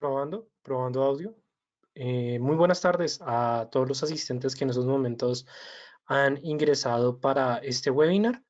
Probando audio. Muy buenas tardes a todos los asistentes que en esos momentos han ingresado para este webinar.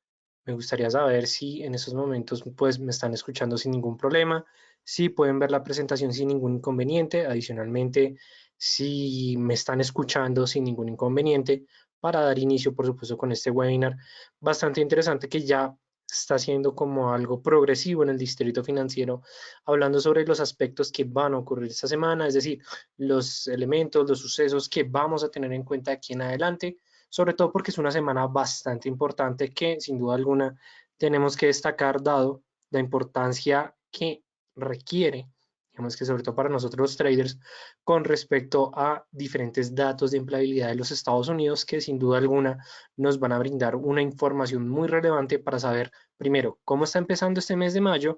Me gustaría saber si en esos momentos pues me están escuchando sin ningún problema, si pueden ver la presentación sin ningún inconveniente. Adicionalmente, si me están escuchando sin ningún inconveniente para dar inicio, por supuesto, con este webinar bastante interesante que ya está siendo como algo progresivo en el distrito financiero, hablando sobre los aspectos que van a ocurrir esta semana, es decir, los elementos, los sucesos que vamos a tener en cuenta aquí en adelante, sobre todo porque es una semana bastante importante que sin duda alguna tenemos que destacar dado la importancia que requiere, digamos que sobre todo para nosotros los traders, con respecto a diferentes datos de empleabilidad de los Estados Unidos que sin duda alguna nos van a brindar una información muy relevante para saber primero cómo está empezando este mes de mayo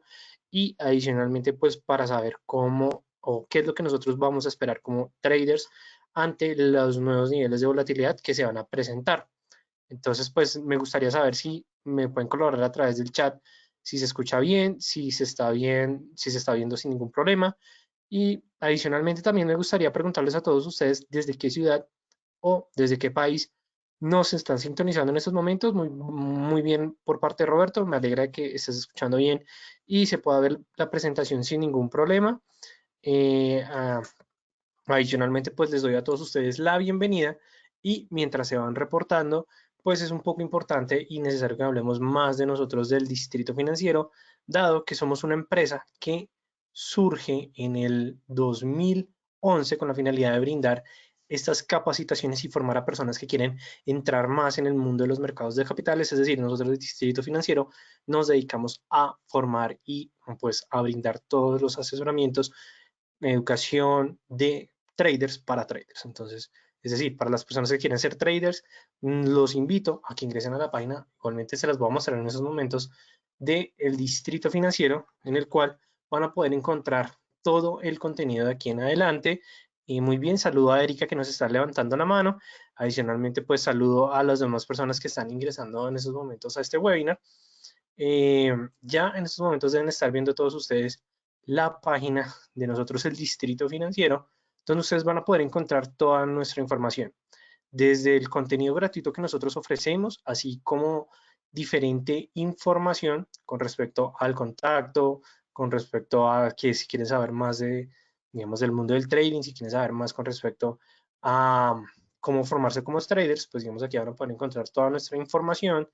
y adicionalmente pues para saber cómo o qué es lo que nosotros vamos a esperar como traders ante los nuevos niveles de volatilidad que se van a presentar. Entonces, pues me gustaría saber si me pueden colaborar a través del chat, si se escucha bien, si se está bien, si se está viendo sin ningún problema. Y adicionalmente también me gustaría preguntarles a todos ustedes desde qué ciudad o desde qué país nos están sintonizando en estos momentos. Muy bien por parte de Roberto, me alegra que estés escuchando bien y se pueda ver la presentación sin ningún problema. Eh, ah, Adicionalmente, pues les doy a todos ustedes la bienvenida y mientras se van reportando, pues es un poco importante y necesario que hablemos más de nosotros del distrito financiero, dado que somos una empresa que surge en el 2011 con la finalidad de brindar estas capacitaciones y formar a personas que quieren entrar más en el mundo de los mercados de capitales, es decir, nosotros del distrito financiero nos dedicamos a formar y pues a brindar todos los asesoramientos, educación de traders para traders. Entonces, es decir, para las personas que quieren ser traders, los invito a que ingresen a la página. Igualmente se las voy a mostrar en esos momentos del distrito financiero, en el cual van a poder encontrar todo el contenido de aquí en adelante. Y muy bien, saludo a Erika que nos está levantando la mano. Adicionalmente, pues saludo a las demás personas que están ingresando en esos momentos a este webinar. Ya en estos momentos deben estar viendo todos ustedes la página de nosotros, el Distrito Financiero, donde ustedes van a poder encontrar toda nuestra información, desde el contenido gratuito que nosotros ofrecemos, así como diferente información con respecto al contacto, con respecto a que si quieren saber más de, digamos, del mundo del trading, si quieren saber más con respecto a cómo formarse como traders, pues digamos aquí van a poder encontrar toda nuestra información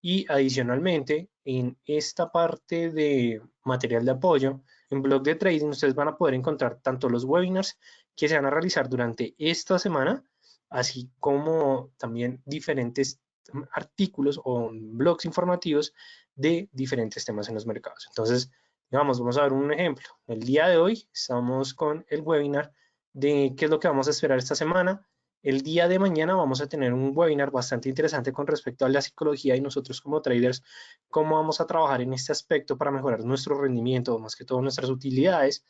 y adicionalmente, en esta parte de material de apoyo, en blog de trading, ustedes van a poder encontrar tanto los webinars que se van a realizar durante esta semana, así como también diferentes artículos o blogs informativos de diferentes temas en los mercados. Entonces, vamos a ver un ejemplo. El día de hoy estamos con el webinar de qué es lo que vamos a esperar esta semana. El día de mañana vamos a tener un webinar bastante interesante con respecto a la psicología y nosotros como traders, cómo vamos a trabajar en este aspecto para mejorar nuestro rendimiento, más que todo nuestras utilidades.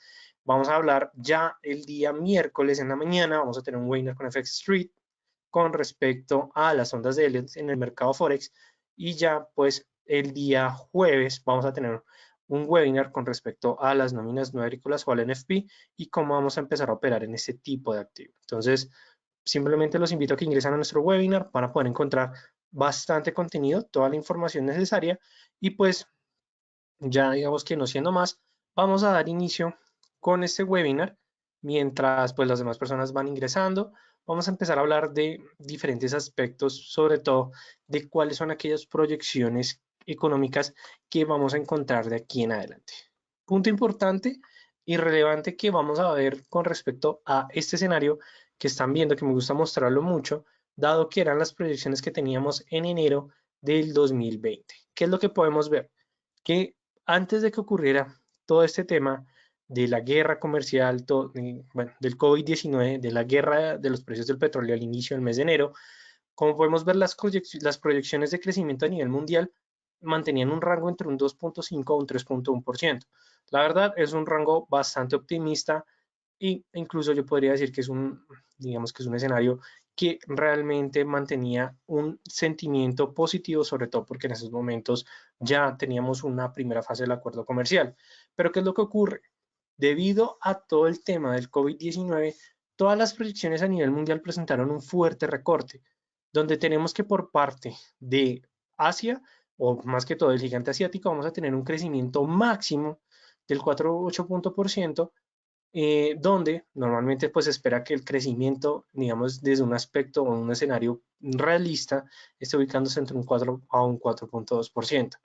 Vamos a hablar ya el día miércoles en la mañana, vamos a tener un webinar con FX Street con respecto a las ondas de Elliott en el mercado Forex y ya pues el día jueves vamos a tener un webinar con respecto a las nóminas no agrícolas o al NFP y cómo vamos a empezar a operar en este tipo de activo. Entonces, simplemente los invito a que ingresen a nuestro webinar, van a poder encontrar bastante contenido, toda la información necesaria y pues ya digamos que no siendo más, vamos a dar inicio con este webinar mientras pues las demás personas van ingresando. Vamos a empezar a hablar de diferentes aspectos, sobre todo de cuáles son aquellas proyecciones económicas que vamos a encontrar de aquí en adelante. Punto importante y relevante que vamos a ver con respecto a este escenario que están viendo, que me gusta mostrarlo mucho, dado que eran las proyecciones que teníamos en enero del 2020. ¿Qué es lo que podemos ver? Que antes de que ocurriera todo este tema de la guerra comercial, bueno, del COVID-19, de la guerra de los precios del petróleo al inicio del mes de enero, como podemos ver, las proyecciones de crecimiento a nivel mundial mantenían un rango entre un 2.5 a un 3.1%. La verdad es un rango bastante optimista e incluso yo podría decir que es digamos que es un escenario que realmente mantenía un sentimiento positivo, sobre todo porque en esos momentos ya teníamos una primera fase del acuerdo comercial. Pero ¿qué es lo que ocurre? Debido a todo el tema del COVID-19, todas las proyecciones a nivel mundial presentaron un fuerte recorte, donde tenemos que por parte de Asia, o más que todo el gigante asiático, vamos a tener un crecimiento máximo del 4,8%, donde normalmente pues se espera que el crecimiento, digamos, desde un aspecto o un escenario realista, esté ubicándose entre un 4 a un 4,2%.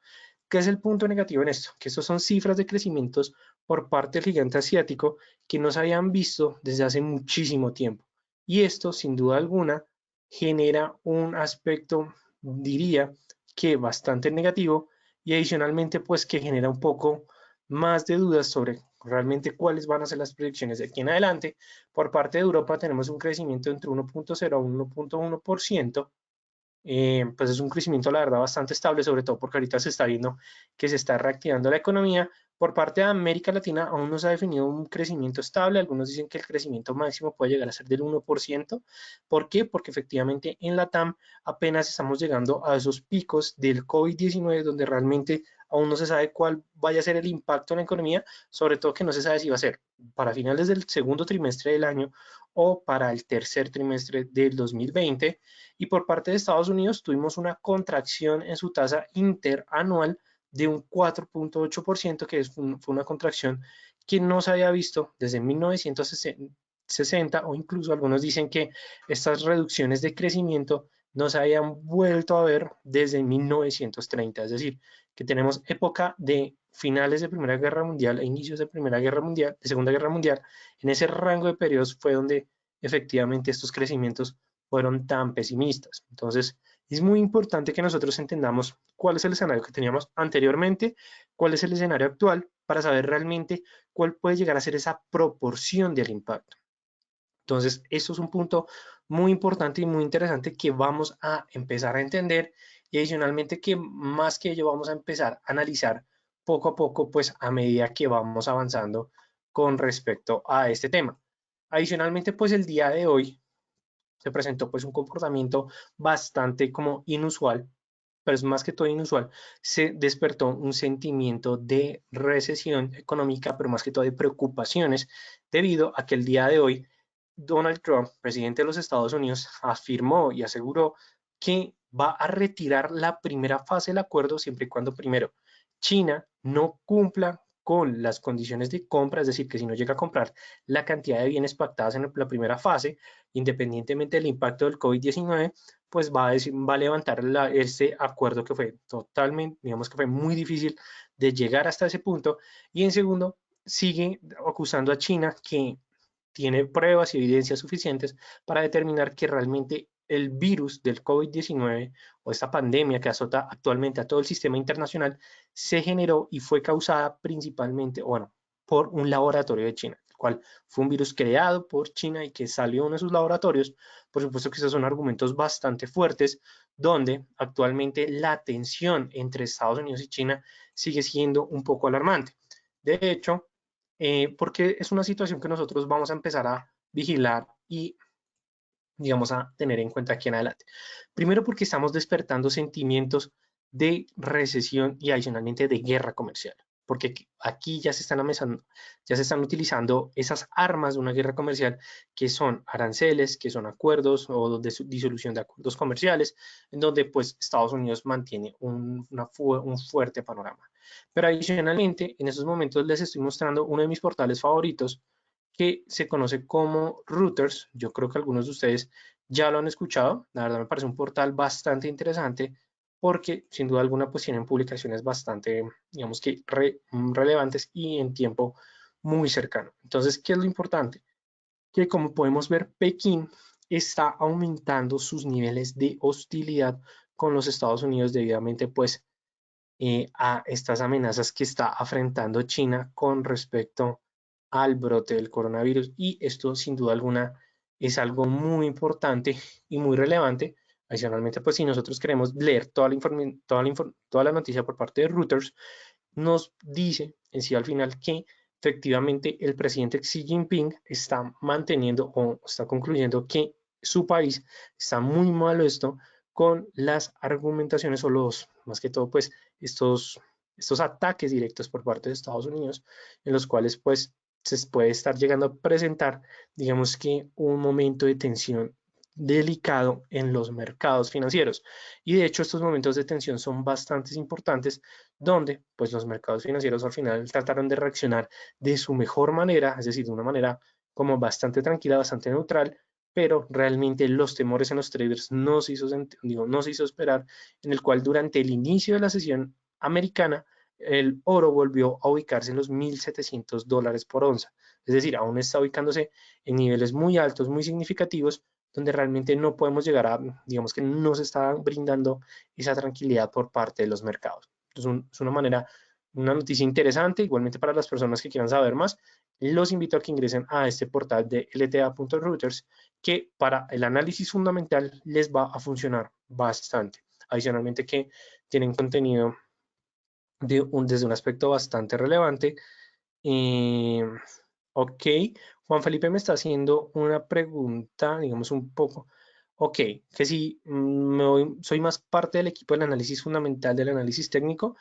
¿Qué es el punto negativo en esto? Que estos son cifras de crecimientos por parte del gigante asiático que no se habían visto desde hace muchísimo tiempo. Y esto, sin duda alguna, genera un aspecto, diría que bastante negativo, y adicionalmente pues que genera un poco más de dudas sobre realmente cuáles van a ser las proyecciones de aquí en adelante. Por parte de Europa tenemos un crecimiento entre 1,0 a 1,1%. Pues es un crecimiento, la verdad, bastante estable, sobre todo porque ahorita se está viendo que se está reactivando la economía. Por parte de América Latina aún no se ha definido un crecimiento estable. Algunos dicen que el crecimiento máximo puede llegar a ser del 1%. ¿Por qué? Porque efectivamente en la TAM apenas estamos llegando a esos picos del COVID-19 donde realmente aún no se sabe cuál vaya a ser el impacto en la economía, sobre todo que no se sabe si va a ser para finales del segundo trimestre del año o para el tercer trimestre del 2020. Y por parte de Estados Unidos tuvimos una contracción en su tasa interanual de un 4,8%, que fue una contracción que no se había visto desde 1960, o incluso algunos dicen que estas reducciones de crecimiento no se habían vuelto a ver desde 1930, es decir, que tenemos época de finales de Primera Guerra Mundial e inicios de Primera Guerra Mundial, de Segunda Guerra Mundial. En ese rango de periodos fue donde efectivamente estos crecimientos fueron tan pesimistas. Entonces, es muy importante que nosotros entendamos cuál es el escenario que teníamos anteriormente, cuál es el escenario actual, para saber realmente cuál puede llegar a ser esa proporción del impacto. Entonces, esto es un punto muy importante y muy interesante que vamos a empezar a entender, y adicionalmente que más que ello vamos a empezar a analizar poco a poco, pues a medida que vamos avanzando con respecto a este tema. Adicionalmente, pues el día de hoy se presentó pues un comportamiento bastante como inusual, pero es más que todo inusual. Se despertó un sentimiento de recesión económica, pero más que todo de preocupaciones, debido a que el día de hoy Donald Trump, presidente de los Estados Unidos, afirmó y aseguró que va a retirar la primera fase del acuerdo siempre y cuando primero China no cumpla con las condiciones de compra, es decir, que si no llega a comprar la cantidad de bienes pactadas en la primera fase, independientemente del impacto del COVID-19, pues va a levantar este acuerdo que fue totalmente, digamos que fue muy difícil de llegar hasta ese punto. Y en segundo, sigue acusando a China que tiene pruebas y evidencias suficientes para determinar que realmente el virus del COVID-19 o esta pandemia que azota actualmente a todo el sistema internacional se generó y fue causada principalmente, bueno, por un laboratorio de China, el cual fue un virus creado por China y que salió de uno de sus laboratorios. Por supuesto que esos son argumentos bastante fuertes, donde actualmente la tensión entre Estados Unidos y China sigue siendo un poco alarmante. De hecho, porque es una situación que nosotros vamos a empezar a vigilar y, digamos, a tener en cuenta aquí en adelante. Primero porque estamos despertando sentimientos de recesión y adicionalmente de guerra comercial, porque aquí ya se están utilizando esas armas de una guerra comercial, que son aranceles, que son acuerdos o de disolución de acuerdos comerciales, en donde pues Estados Unidos mantiene un fuerte panorama. Pero adicionalmente, en estos momentos les estoy mostrando uno de mis portales favoritos, que se conoce como Reuters. Yo creo que algunos de ustedes ya lo han escuchado. La verdad me parece un portal bastante interesante porque sin duda alguna pues tienen publicaciones bastante, digamos que relevantes y en tiempo muy cercano. Entonces, ¿qué es lo importante? Que como podemos ver, Pekín está aumentando sus niveles de hostilidad con los Estados Unidos debidamente pues a estas amenazas que está afrontando China con respecto al brote del coronavirus. Y esto sin duda alguna es algo muy importante y muy relevante. Adicionalmente, pues si nosotros queremos leer toda la noticia por parte de Reuters, nos dice en sí al final que efectivamente el presidente Xi Jinping está manteniendo o está concluyendo que su país está muy mal esto con las argumentaciones o los, más que todo, pues estos ataques directos por parte de Estados Unidos, en los cuales pues se puede estar llegando a presentar, digamos que un momento de tensión delicado en los mercados financieros. Y de hecho estos momentos de tensión son bastante importantes donde pues los mercados financieros al final trataron de reaccionar de su mejor manera, es decir, de una manera como bastante tranquila, bastante neutral, pero realmente los temores en los traders no se hizo esperar, en el cual durante el inicio de la sesión americana el oro volvió a ubicarse en los $1,700 por onza. Es decir, aún está ubicándose en niveles muy altos, muy significativos, donde realmente no podemos llegar a, digamos que no se está brindando esa tranquilidad por parte de los mercados. Entonces, es una manera, una noticia interesante, igualmente para las personas que quieran saber más, los invito a que ingresen a este portal de lta.reuters, que para el análisis fundamental les va a funcionar bastante. Adicionalmente que tienen contenido desde un aspecto bastante relevante. Ok, Juan Felipe me está haciendo una pregunta, digamos un poco. Ok, que si soy más parte del equipo del análisis fundamental, del análisis técnico,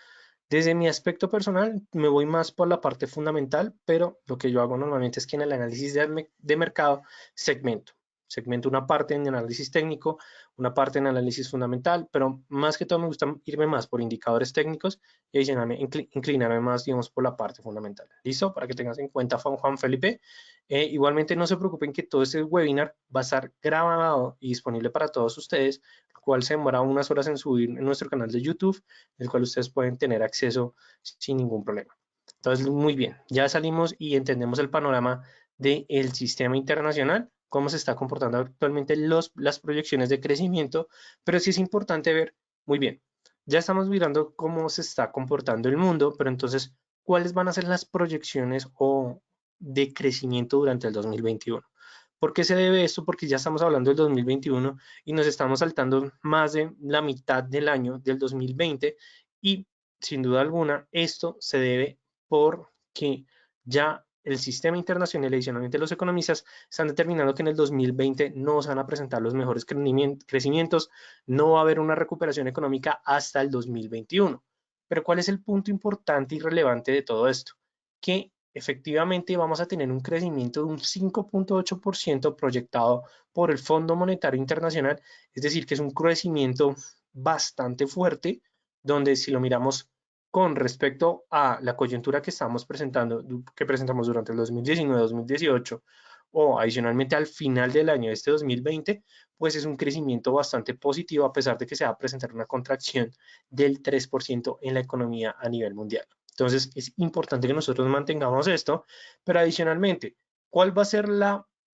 desde mi aspecto personal me voy más por la parte fundamental, pero lo que yo hago normalmente es que en el análisis de mercado segmento. Segmento una parte en análisis técnico, una parte en análisis fundamental, pero más que todo me gusta irme más por indicadores técnicos y adicionalmente inclinarme más, digamos, por la parte fundamental. ¿Listo? Para que tengas en cuenta, Juan Felipe. Igualmente no se preocupen que todo este webinar va a estar grabado y disponible para todos ustedes, el cual se demora unas horas en subir en nuestro canal de YouTube, el cual ustedes pueden tener acceso sin ningún problema. Entonces, muy bien, ya salimos y entendemos el panorama del sistema internacional, cómo se está comportando actualmente las proyecciones de crecimiento, pero sí es importante ver, muy bien, ya estamos mirando cómo se está comportando el mundo, pero entonces, ¿cuáles van a ser las proyecciones o de crecimiento durante el 2021? ¿Por qué se debe esto? Porque ya estamos hablando del 2021 y nos estamos saltando más de la mitad del año del 2020 y sin duda alguna esto se debe porque ya el sistema internacional y adicionalmente los economistas están determinando que en el 2020 no se van a presentar los mejores crecimientos, no va a haber una recuperación económica hasta el 2021. Pero ¿cuál es el punto importante y relevante de todo esto? Que efectivamente vamos a tener un crecimiento de un 5.8% proyectado por el Fondo Monetario Internacional, es decir, que es un crecimiento bastante fuerte, donde si lo miramos con respecto a la coyuntura que estamos presentando, que presentamos durante el 2019-2018, o adicionalmente al final del año de este 2020, pues es un crecimiento bastante positivo a pesar de que se va a presentar una contracción del 3% en la economía a nivel mundial. Entonces es importante que nosotros mantengamos esto, pero adicionalmente, ¿cuál va a ser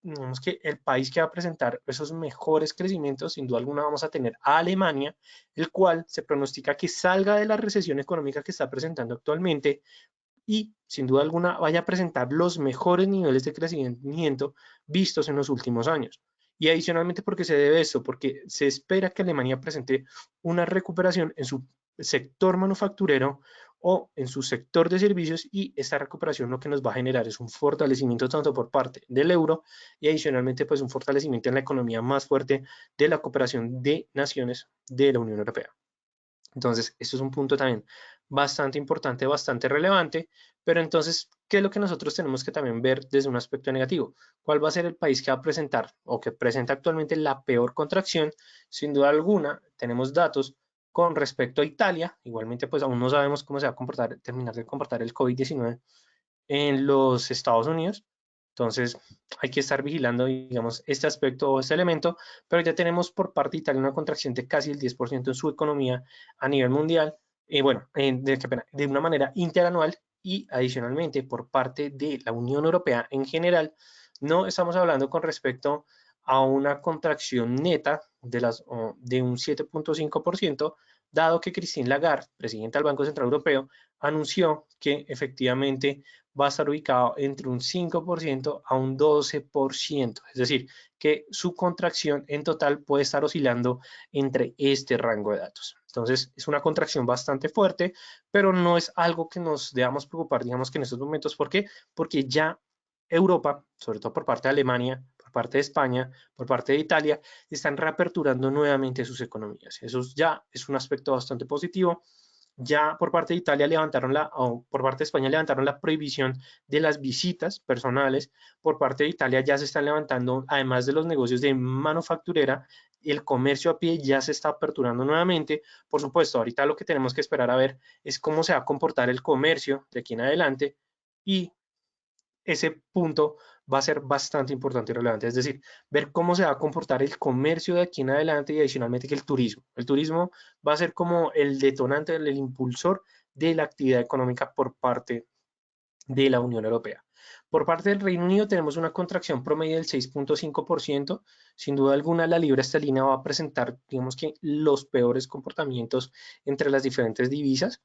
digamos que el país que va a presentar esos mejores crecimientos? Sin duda alguna vamos a tener a Alemania, el cual se pronostica que salga de la recesión económica que está presentando actualmente y sin duda alguna vaya a presentar los mejores niveles de crecimiento vistos en los últimos años. Y adicionalmente, ¿por qué se debe esto? Porque se espera que Alemania presente una recuperación en su sector manufacturero o en su sector de servicios y esta recuperación lo que nos va a generar es un fortalecimiento tanto por parte del euro y adicionalmente pues un fortalecimiento en la economía más fuerte de la cooperación de naciones de la Unión Europea. Entonces, esto es un punto también bastante importante, bastante relevante, pero entonces, ¿qué es lo que nosotros tenemos que también ver desde un aspecto negativo? ¿Cuál va a ser el país que va a presentar o que presenta actualmente la peor contracción? Sin duda alguna, tenemos datos con respecto a Italia, igualmente pues aún no sabemos cómo se va a terminar de comportar el COVID-19 en los Estados Unidos. Entonces, hay que estar vigilando, digamos, este aspecto o este elemento, pero ya tenemos por parte de Italia una contracción de casi el 10% en su economía a nivel mundial, bueno, de una manera interanual y adicionalmente por parte de la Unión Europea en general, no estamos hablando con respecto a una contracción neta de un 7.5%, dado que Christine Lagarde, presidenta del Banco Central Europeo, anunció que efectivamente va a estar ubicado entre un 5% a un 12%, es decir, que su contracción en total puede estar oscilando entre este rango de datos. Entonces, es una contracción bastante fuerte, pero no es algo que nos debamos preocupar, digamos que en estos momentos. ¿Por qué? Porque ya Europa, sobre todo por parte de Alemania, por parte de España, por parte de Italia, están reaperturando nuevamente sus economías. Eso ya es un aspecto bastante positivo. ya por parte de Italia levantaron o por parte de España levantaron la prohibición de las visitas personales. Por parte de Italia ya se están levantando, además de los negocios de manufacturera, el comercio a pie ya se está aperturando nuevamente. Por supuesto, ahorita lo que tenemos que esperar a ver es cómo se va a comportar el comercio de aquí en adelante, y ese punto va a ser bastante importante y relevante. Es decir, ver cómo se va a comportar el comercio de aquí en adelante, y adicionalmente que el turismo. El turismo va a ser como el detonante, el impulsor de la actividad económica por parte de la Unión Europea. Por parte del Reino Unido tenemos una contracción promedio del 6.5%. Sin duda alguna, la libra esterlina va a presentar, digamos que, los peores comportamientos entre las diferentes divisas.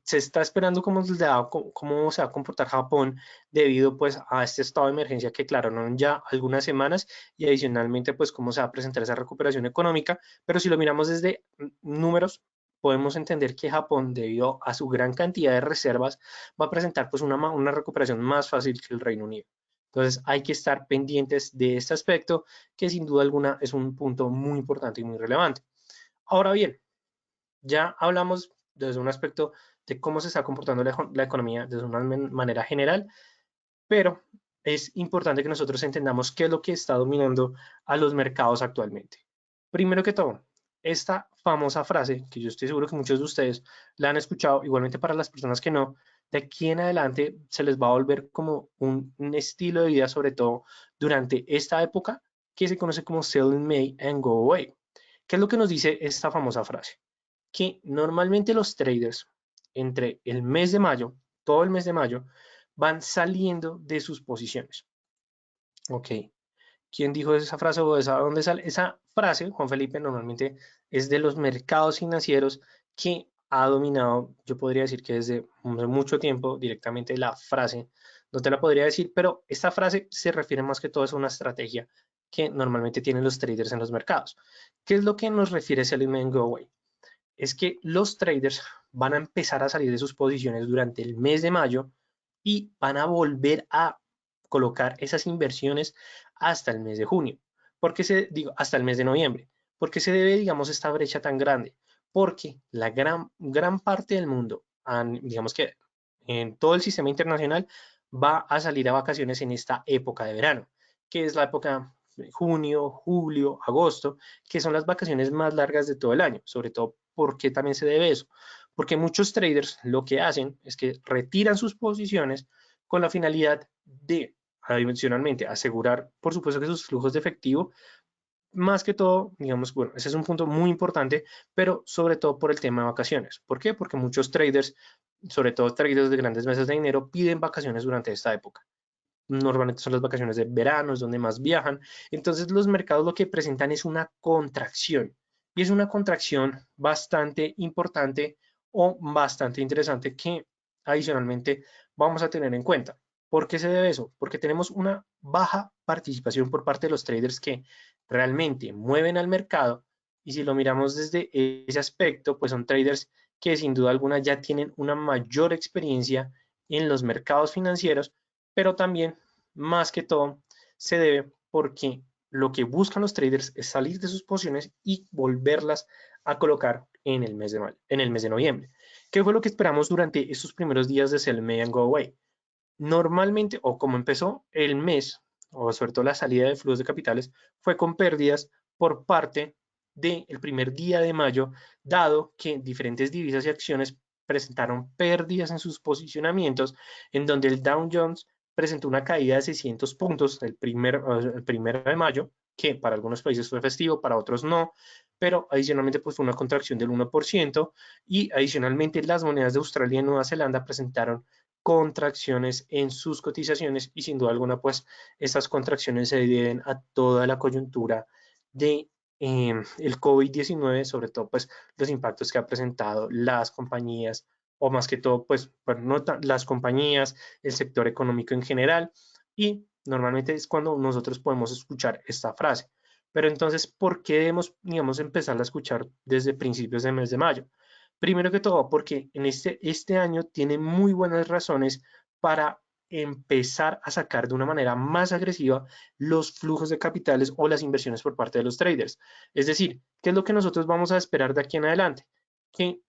Se está esperando cómo se va a comportar Japón debido pues a este estado de emergencia que declararon ya algunas semanas, y adicionalmente pues cómo se va a presentar esa recuperación económica. Pero si lo miramos desde números, podemos entender que Japón, debido a su gran cantidad de reservas, va a presentar pues una recuperación más fácil que el Reino Unido. Entonces hay que estar pendientes de este aspecto, que sin duda alguna es un punto muy importante y muy relevante. Ahora bien, ya hablamos desde un aspecto de cómo se está comportando la economía desde una manera general, pero es importante que nosotros entendamos qué es lo que está dominando a los mercados actualmente. Primero que todo, esta famosa frase, que yo estoy seguro que muchos de ustedes la han escuchado, igualmente para las personas que no, de aquí en adelante se les va a volver como un estilo de vida, sobre todo durante esta época, que se conoce como sell in May and go away. ¿Qué es lo que nos dice esta famosa frase? Que normalmente los traders entre el mes de mayo, todo el mes de mayo, van saliendo de sus posiciones. Ok. ¿Quién dijo esa frase o de dónde sale? Esa frase, Juan Felipe, normalmente es de los mercados financieros, que ha dominado, yo podría decir que desde mucho tiempo, directamente la frase. No te la podría decir, pero esta frase se refiere más que todo a una estrategia que normalmente tienen los traders en los mercados. ¿Qué es lo que nos refiere Selling and Go Away? Es que los traders van a empezar a salir de sus posiciones durante el mes de mayo y van a volver a colocar esas inversiones hasta el mes de junio. ¿Por qué digo, hasta el mes de noviembre? ¿Por qué se debe, digamos, esta brecha tan grande? Porque la gran parte del mundo, digamos que en todo el sistema internacional, va a salir a vacaciones en esta época de verano, que es la época de junio, julio, agosto, que son las vacaciones más largas de todo el año. Sobre todo, ¿por qué también se debe eso? Porque muchos traders lo que hacen es que retiran sus posiciones con la finalidad de, adicionalmente, asegurar, por supuesto, que sus flujos de efectivo, más que todo, digamos, bueno, ese es un punto muy importante, pero sobre todo por el tema de vacaciones. ¿Por qué? Porque muchos traders, sobre todo traders de grandes mesas de dinero, piden vacaciones durante esta época. Normalmente son las vacaciones de verano, es donde más viajan. Entonces los mercados lo que presentan es una contracción, y es una contracción bastante importante o bastante interesante, que adicionalmente vamos a tener en cuenta. ¿Por qué se debe eso? Porque tenemos una baja participación por parte de los traders que realmente mueven al mercado, y si lo miramos desde ese aspecto, pues son traders que sin duda alguna ya tienen una mayor experiencia en los mercados financieros, pero también, más que todo, se debe porque lo que buscan los traders es salir de sus posiciones y volverlas a colocar en el mes de noviembre. ¿Qué fue lo que esperamos durante estos primeros días de Sell May and Go Away? Normalmente, o como empezó el mes, o sobre todo la salida de flujos de capitales, fue con pérdidas por parte del primer día de mayo, dado que diferentes divisas y acciones presentaron pérdidas en sus posicionamientos, en donde el Dow Jones presentó una caída de 600 puntos el primero de mayo, que para algunos países fue festivo, para otros no, pero adicionalmente pues fue una contracción del 1%, y adicionalmente las monedas de Australia y Nueva Zelanda presentaron contracciones en sus cotizaciones, y sin duda alguna pues estas contracciones se deben a toda la coyuntura de el COVID-19, sobre todo pues los impactos que ha presentado las compañías, o más que todo pues bueno, no las compañías, el sector económico en general. Y normalmente es cuando nosotros podemos escuchar esta frase. Pero entonces, ¿por qué debemos, digamos, empezar a escuchar desde principios del mes de mayo? Primero que todo, porque en este año tiene muy buenas razones para empezar a sacar de una manera más agresiva los flujos de capitales o las inversiones por parte de los traders. Es decir, ¿qué es lo que nosotros vamos a esperar de aquí en adelante? Que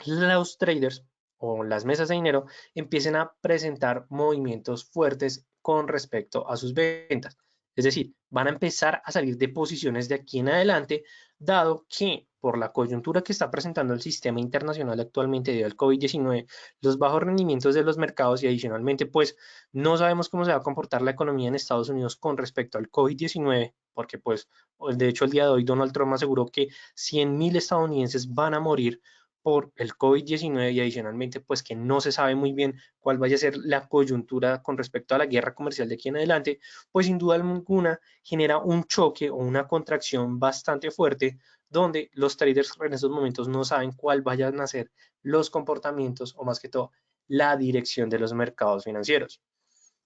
los traders o las mesas de dinero empiecen a presentar movimientos fuertes con respecto a sus ventas. Es decir, van a empezar a salir de posiciones de aquí en adelante, dado que por la coyuntura que está presentando el sistema internacional actualmente debido al COVID-19, los bajos rendimientos de los mercados y adicionalmente, pues no sabemos cómo se va a comportar la economía en Estados Unidos con respecto al COVID-19, porque pues de hecho el día de hoy Donald Trump aseguró que 100.000 estadounidenses van a morir por el COVID-19 y adicionalmente pues que no se sabe muy bien cuál vaya a ser la coyuntura con respecto a la guerra comercial de aquí en adelante, pues sin duda alguna genera un choque o una contracción bastante fuerte donde los traders en estos momentos no saben cuál vayan a ser los comportamientos o más que todo la dirección de los mercados financieros.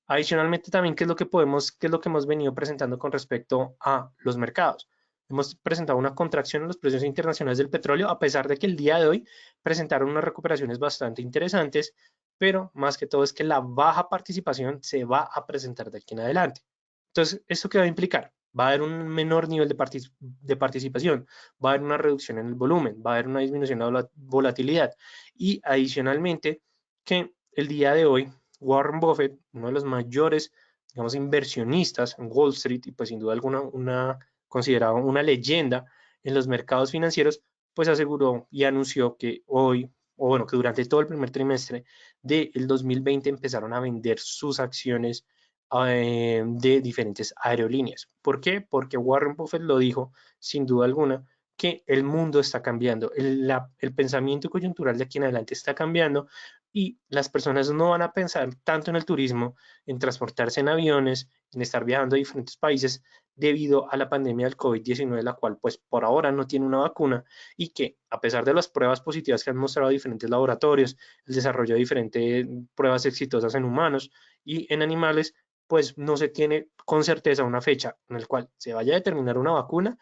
Adicionalmente también, qué es lo que hemos venido presentando con respecto a los mercados? Hemos presentado una contracción en los precios internacionales del petróleo, a pesar de que el día de hoy presentaron unas recuperaciones bastante interesantes, pero más que todo es que la baja participación se va a presentar de aquí en adelante. Entonces, ¿esto qué va a implicar? Va a haber un menor nivel de participación, va a haber una reducción en el volumen, va a haber una disminución de la volatilidad y adicionalmente que el día de hoy Warren Buffett, uno de los mayores, digamos, inversionistas en Wall Street y pues sin duda alguna considerado una leyenda en los mercados financieros, pues aseguró y anunció que hoy, o bueno, que durante todo el primer trimestre del 2020 empezaron a vender sus acciones de diferentes aerolíneas. ¿Por qué? Porque Warren Buffett lo dijo sin duda alguna que el mundo está cambiando, el pensamiento coyuntural de aquí en adelante está cambiando y las personas no van a pensar tanto en el turismo, en transportarse en aviones, en estar viajando a diferentes países debido a la pandemia del COVID-19, la cual pues por ahora no tiene una vacuna y que a pesar de las pruebas positivas que han mostrado diferentes laboratorios, el desarrollo de diferentes pruebas exitosas en humanos y en animales, pues no se tiene con certeza una fecha en la cual se vaya a determinar una vacuna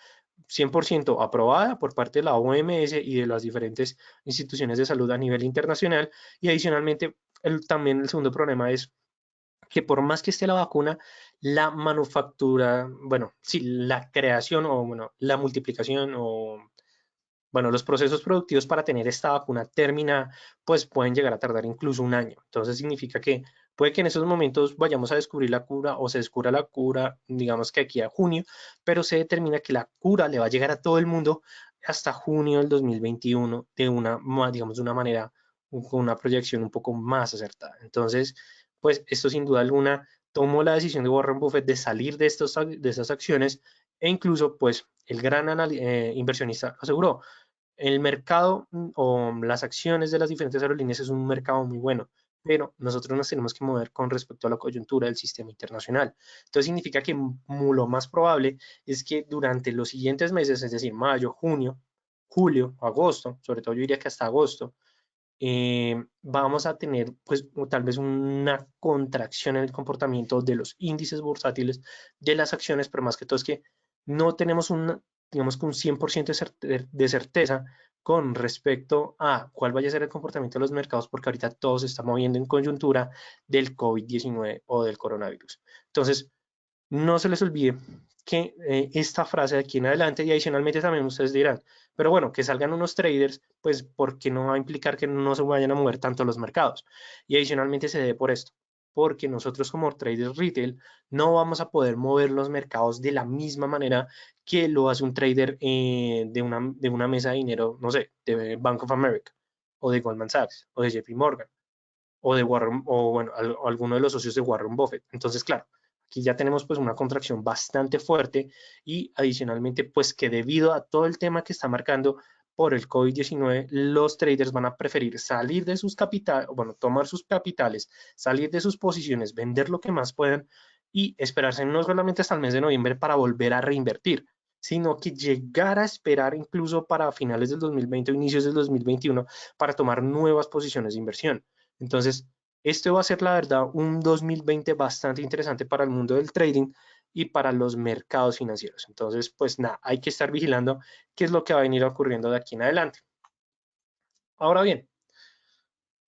100% aprobada por parte de la OMS y de las diferentes instituciones de salud a nivel internacional. Y adicionalmente, también el segundo problema es que por más que esté la vacuna, la manufactura, bueno, sí, la creación o bueno, la multiplicación o bueno, los procesos productivos para tener esta vacuna terminada, pues pueden llegar a tardar incluso un año. Entonces significa que puede que en esos momentos vayamos a descubrir la cura o se descubra la cura, digamos que aquí a junio, pero se determina que la cura le va a llegar a todo el mundo hasta junio del 2021 de una, digamos, de una manera, con una proyección un poco más acertada. Entonces, pues esto sin duda alguna tomó la decisión de Warren Buffett de salir de estas acciones e incluso pues el gran inversionista aseguró, el mercado o las acciones de las diferentes aerolíneas es un mercado muy bueno, pero nosotros nos tenemos que mover con respecto a la coyuntura del sistema internacional. Entonces significa que lo más probable es que durante los siguientes meses, es decir, mayo, junio, julio, agosto, sobre todo yo diría que hasta agosto, vamos a tener pues tal vez una contracción en el comportamiento de los índices bursátiles de las acciones, pero más que todo es que no tenemos un, digamos que un 100% de certeza con respecto a cuál vaya a ser el comportamiento de los mercados, porque ahorita todo se está moviendo en coyuntura del COVID-19 o del coronavirus. Entonces, no se les olvide que esta frase de aquí en adelante y adicionalmente también ustedes dirán, pero bueno, que salgan unos traders, pues porque no va a implicar que no se vayan a mover tanto los mercados. Y adicionalmente se debe por esto, porque nosotros como traders retail no vamos a poder mover los mercados de la misma manera que lo hace un trader de una mesa de dinero, no sé, de Bank of America o de Goldman Sachs o de JP Morgan o de Warren, o bueno, alguno de los socios de Warren Buffett. Entonces, claro, aquí ya tenemos pues una contracción bastante fuerte y adicionalmente pues que debido a todo el tema que está marcando por el COVID-19, los traders van a preferir salir de sus capitales, bueno, tomar sus capitales, salir de sus posiciones, vender lo que más puedan y esperarse no solamente hasta el mes de noviembre para volver a reinvertir, sino que llegar a esperar incluso para finales del 2020 o inicios del 2021 para tomar nuevas posiciones de inversión. Entonces, esto va a ser, la verdad, un 2020 bastante interesante para el mundo del trading y para los mercados financieros. Entonces, pues nada, hay que estar vigilando qué es lo que va a venir ocurriendo de aquí en adelante. Ahora bien,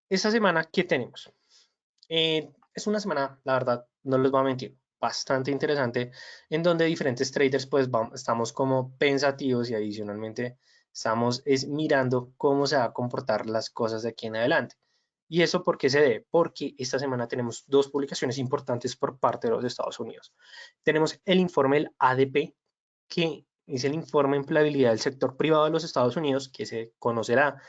esta semana, ¿qué tenemos? Es una semana, la verdad, no les voy a mentir, bastante interesante, en donde diferentes traders, pues estamos como pensativos y adicionalmente Estamos es mirando cómo se va a comportar las cosas de aquí en adelante. ¿Y eso por qué se debe? Porque esta semana tenemos dos publicaciones importantes por parte de los Estados Unidos. Tenemos el informe del ADP, que es el informe de empleabilidad del sector privado de los Estados Unidos, que se conocerá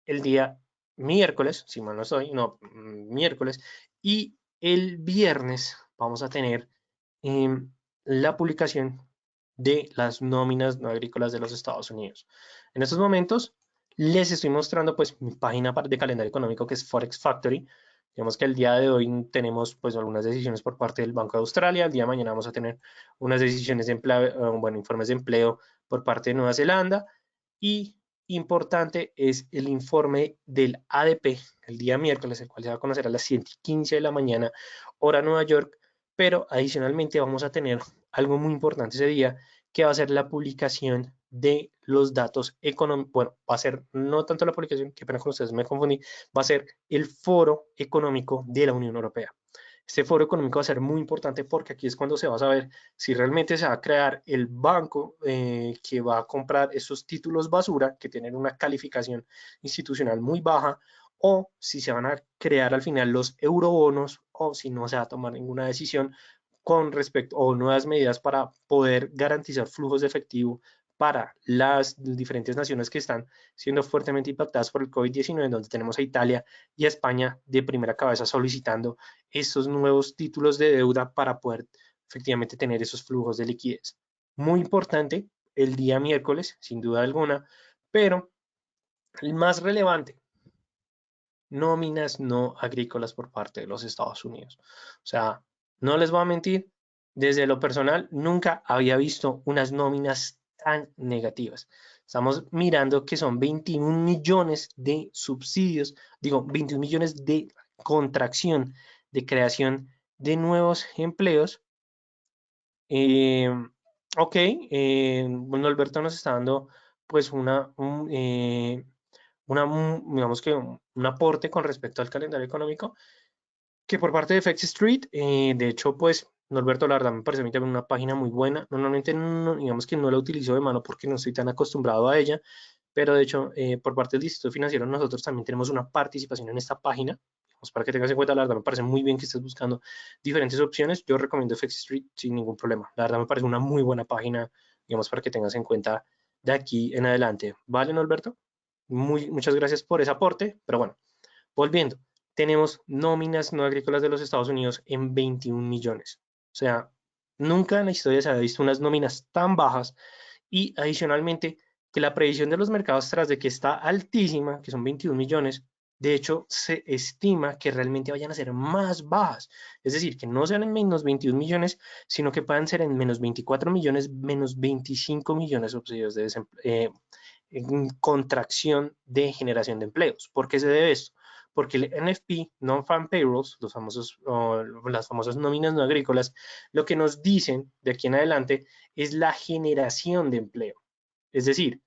el día miércoles, si mal no estoy, no, miércoles, y el viernes vamos a tener eh, la publicación de las nóminas no agrícolas de los Estados Unidos. En estos momentos les estoy mostrando pues mi página de calendario económico que es Forex Factory. Digamos que el día de hoy tenemos pues algunas decisiones por parte del Banco de Australia, el día de mañana vamos a tener unas decisiones de empleo, bueno, informes de empleo por parte de Nueva Zelanda y importante es el informe del ADP el día miércoles, el cual se va a conocer a las 7:15 de la mañana, hora Nueva York, pero adicionalmente vamos a tener algo muy importante ese día, que va a ser la publicación de los datos económicos, bueno, va a ser no tanto la publicación, que pena con ustedes me confundí, va a ser el foro económico de la Unión Europea. Este foro económico va a ser muy importante porque aquí es cuando se va a saber si realmente se va a crear el banco que va a comprar esos títulos basura que tienen una calificación institucional muy baja o si se van a crear al final los eurobonos o si no se va a tomar ninguna decisión con respecto o nuevas medidas para poder garantizar flujos de efectivo para las diferentes naciones que están siendo fuertemente impactadas por el COVID-19, donde tenemos a Italia y a España de primera cabeza solicitando estos nuevos títulos de deuda para poder efectivamente tener esos flujos de liquidez. Muy importante el día miércoles, sin duda alguna, pero el más relevante, nóminas no agrícolas por parte de los Estados Unidos. O sea, no les voy a mentir, desde lo personal nunca había visto unas nóminas tan negativas. Estamos mirando que son 21 millones de subsidios, digo, 21 millones de contracción, de creación de nuevos empleos. Eh, ok, bueno, Alberto nos está dando pues digamos que un aporte con respecto al calendario económico, que por parte de FX Street, de hecho, pues, Norberto, la verdad me parece a mí también una página muy buena. Normalmente, digamos que no la utilizo de mano porque no estoy tan acostumbrado a ella, pero de hecho, por parte del Distrito Financiero, nosotros también tenemos una participación en esta página. Digamos, para que tengas en cuenta, la verdad me parece muy bien que estés buscando diferentes opciones. Yo recomiendo FX Street sin ningún problema. La verdad me parece una muy buena página, digamos, para que tengas en cuenta de aquí en adelante. ¿Vale, Norberto? Muchas gracias por ese aporte, pero bueno, volviendo, tenemos nóminas no agrícolas de los Estados Unidos en 21 millones. O sea, nunca en la historia se había visto unas nóminas tan bajas y adicionalmente que la previsión de los mercados tras de que está altísima, que son 21 millones, de hecho se estima que realmente vayan a ser más bajas. Es decir, que no sean en menos 21 millones, sino que puedan ser en menos 24 millones, menos 25 millones subsidios de en contracción de generación de empleos. ¿Por qué se debe esto? Porque el NFP, Non-Farm Payrolls, los famosos, las famosas nóminas no agrícolas, lo que nos dicen de aquí en adelante es la generación de empleo. Es decir,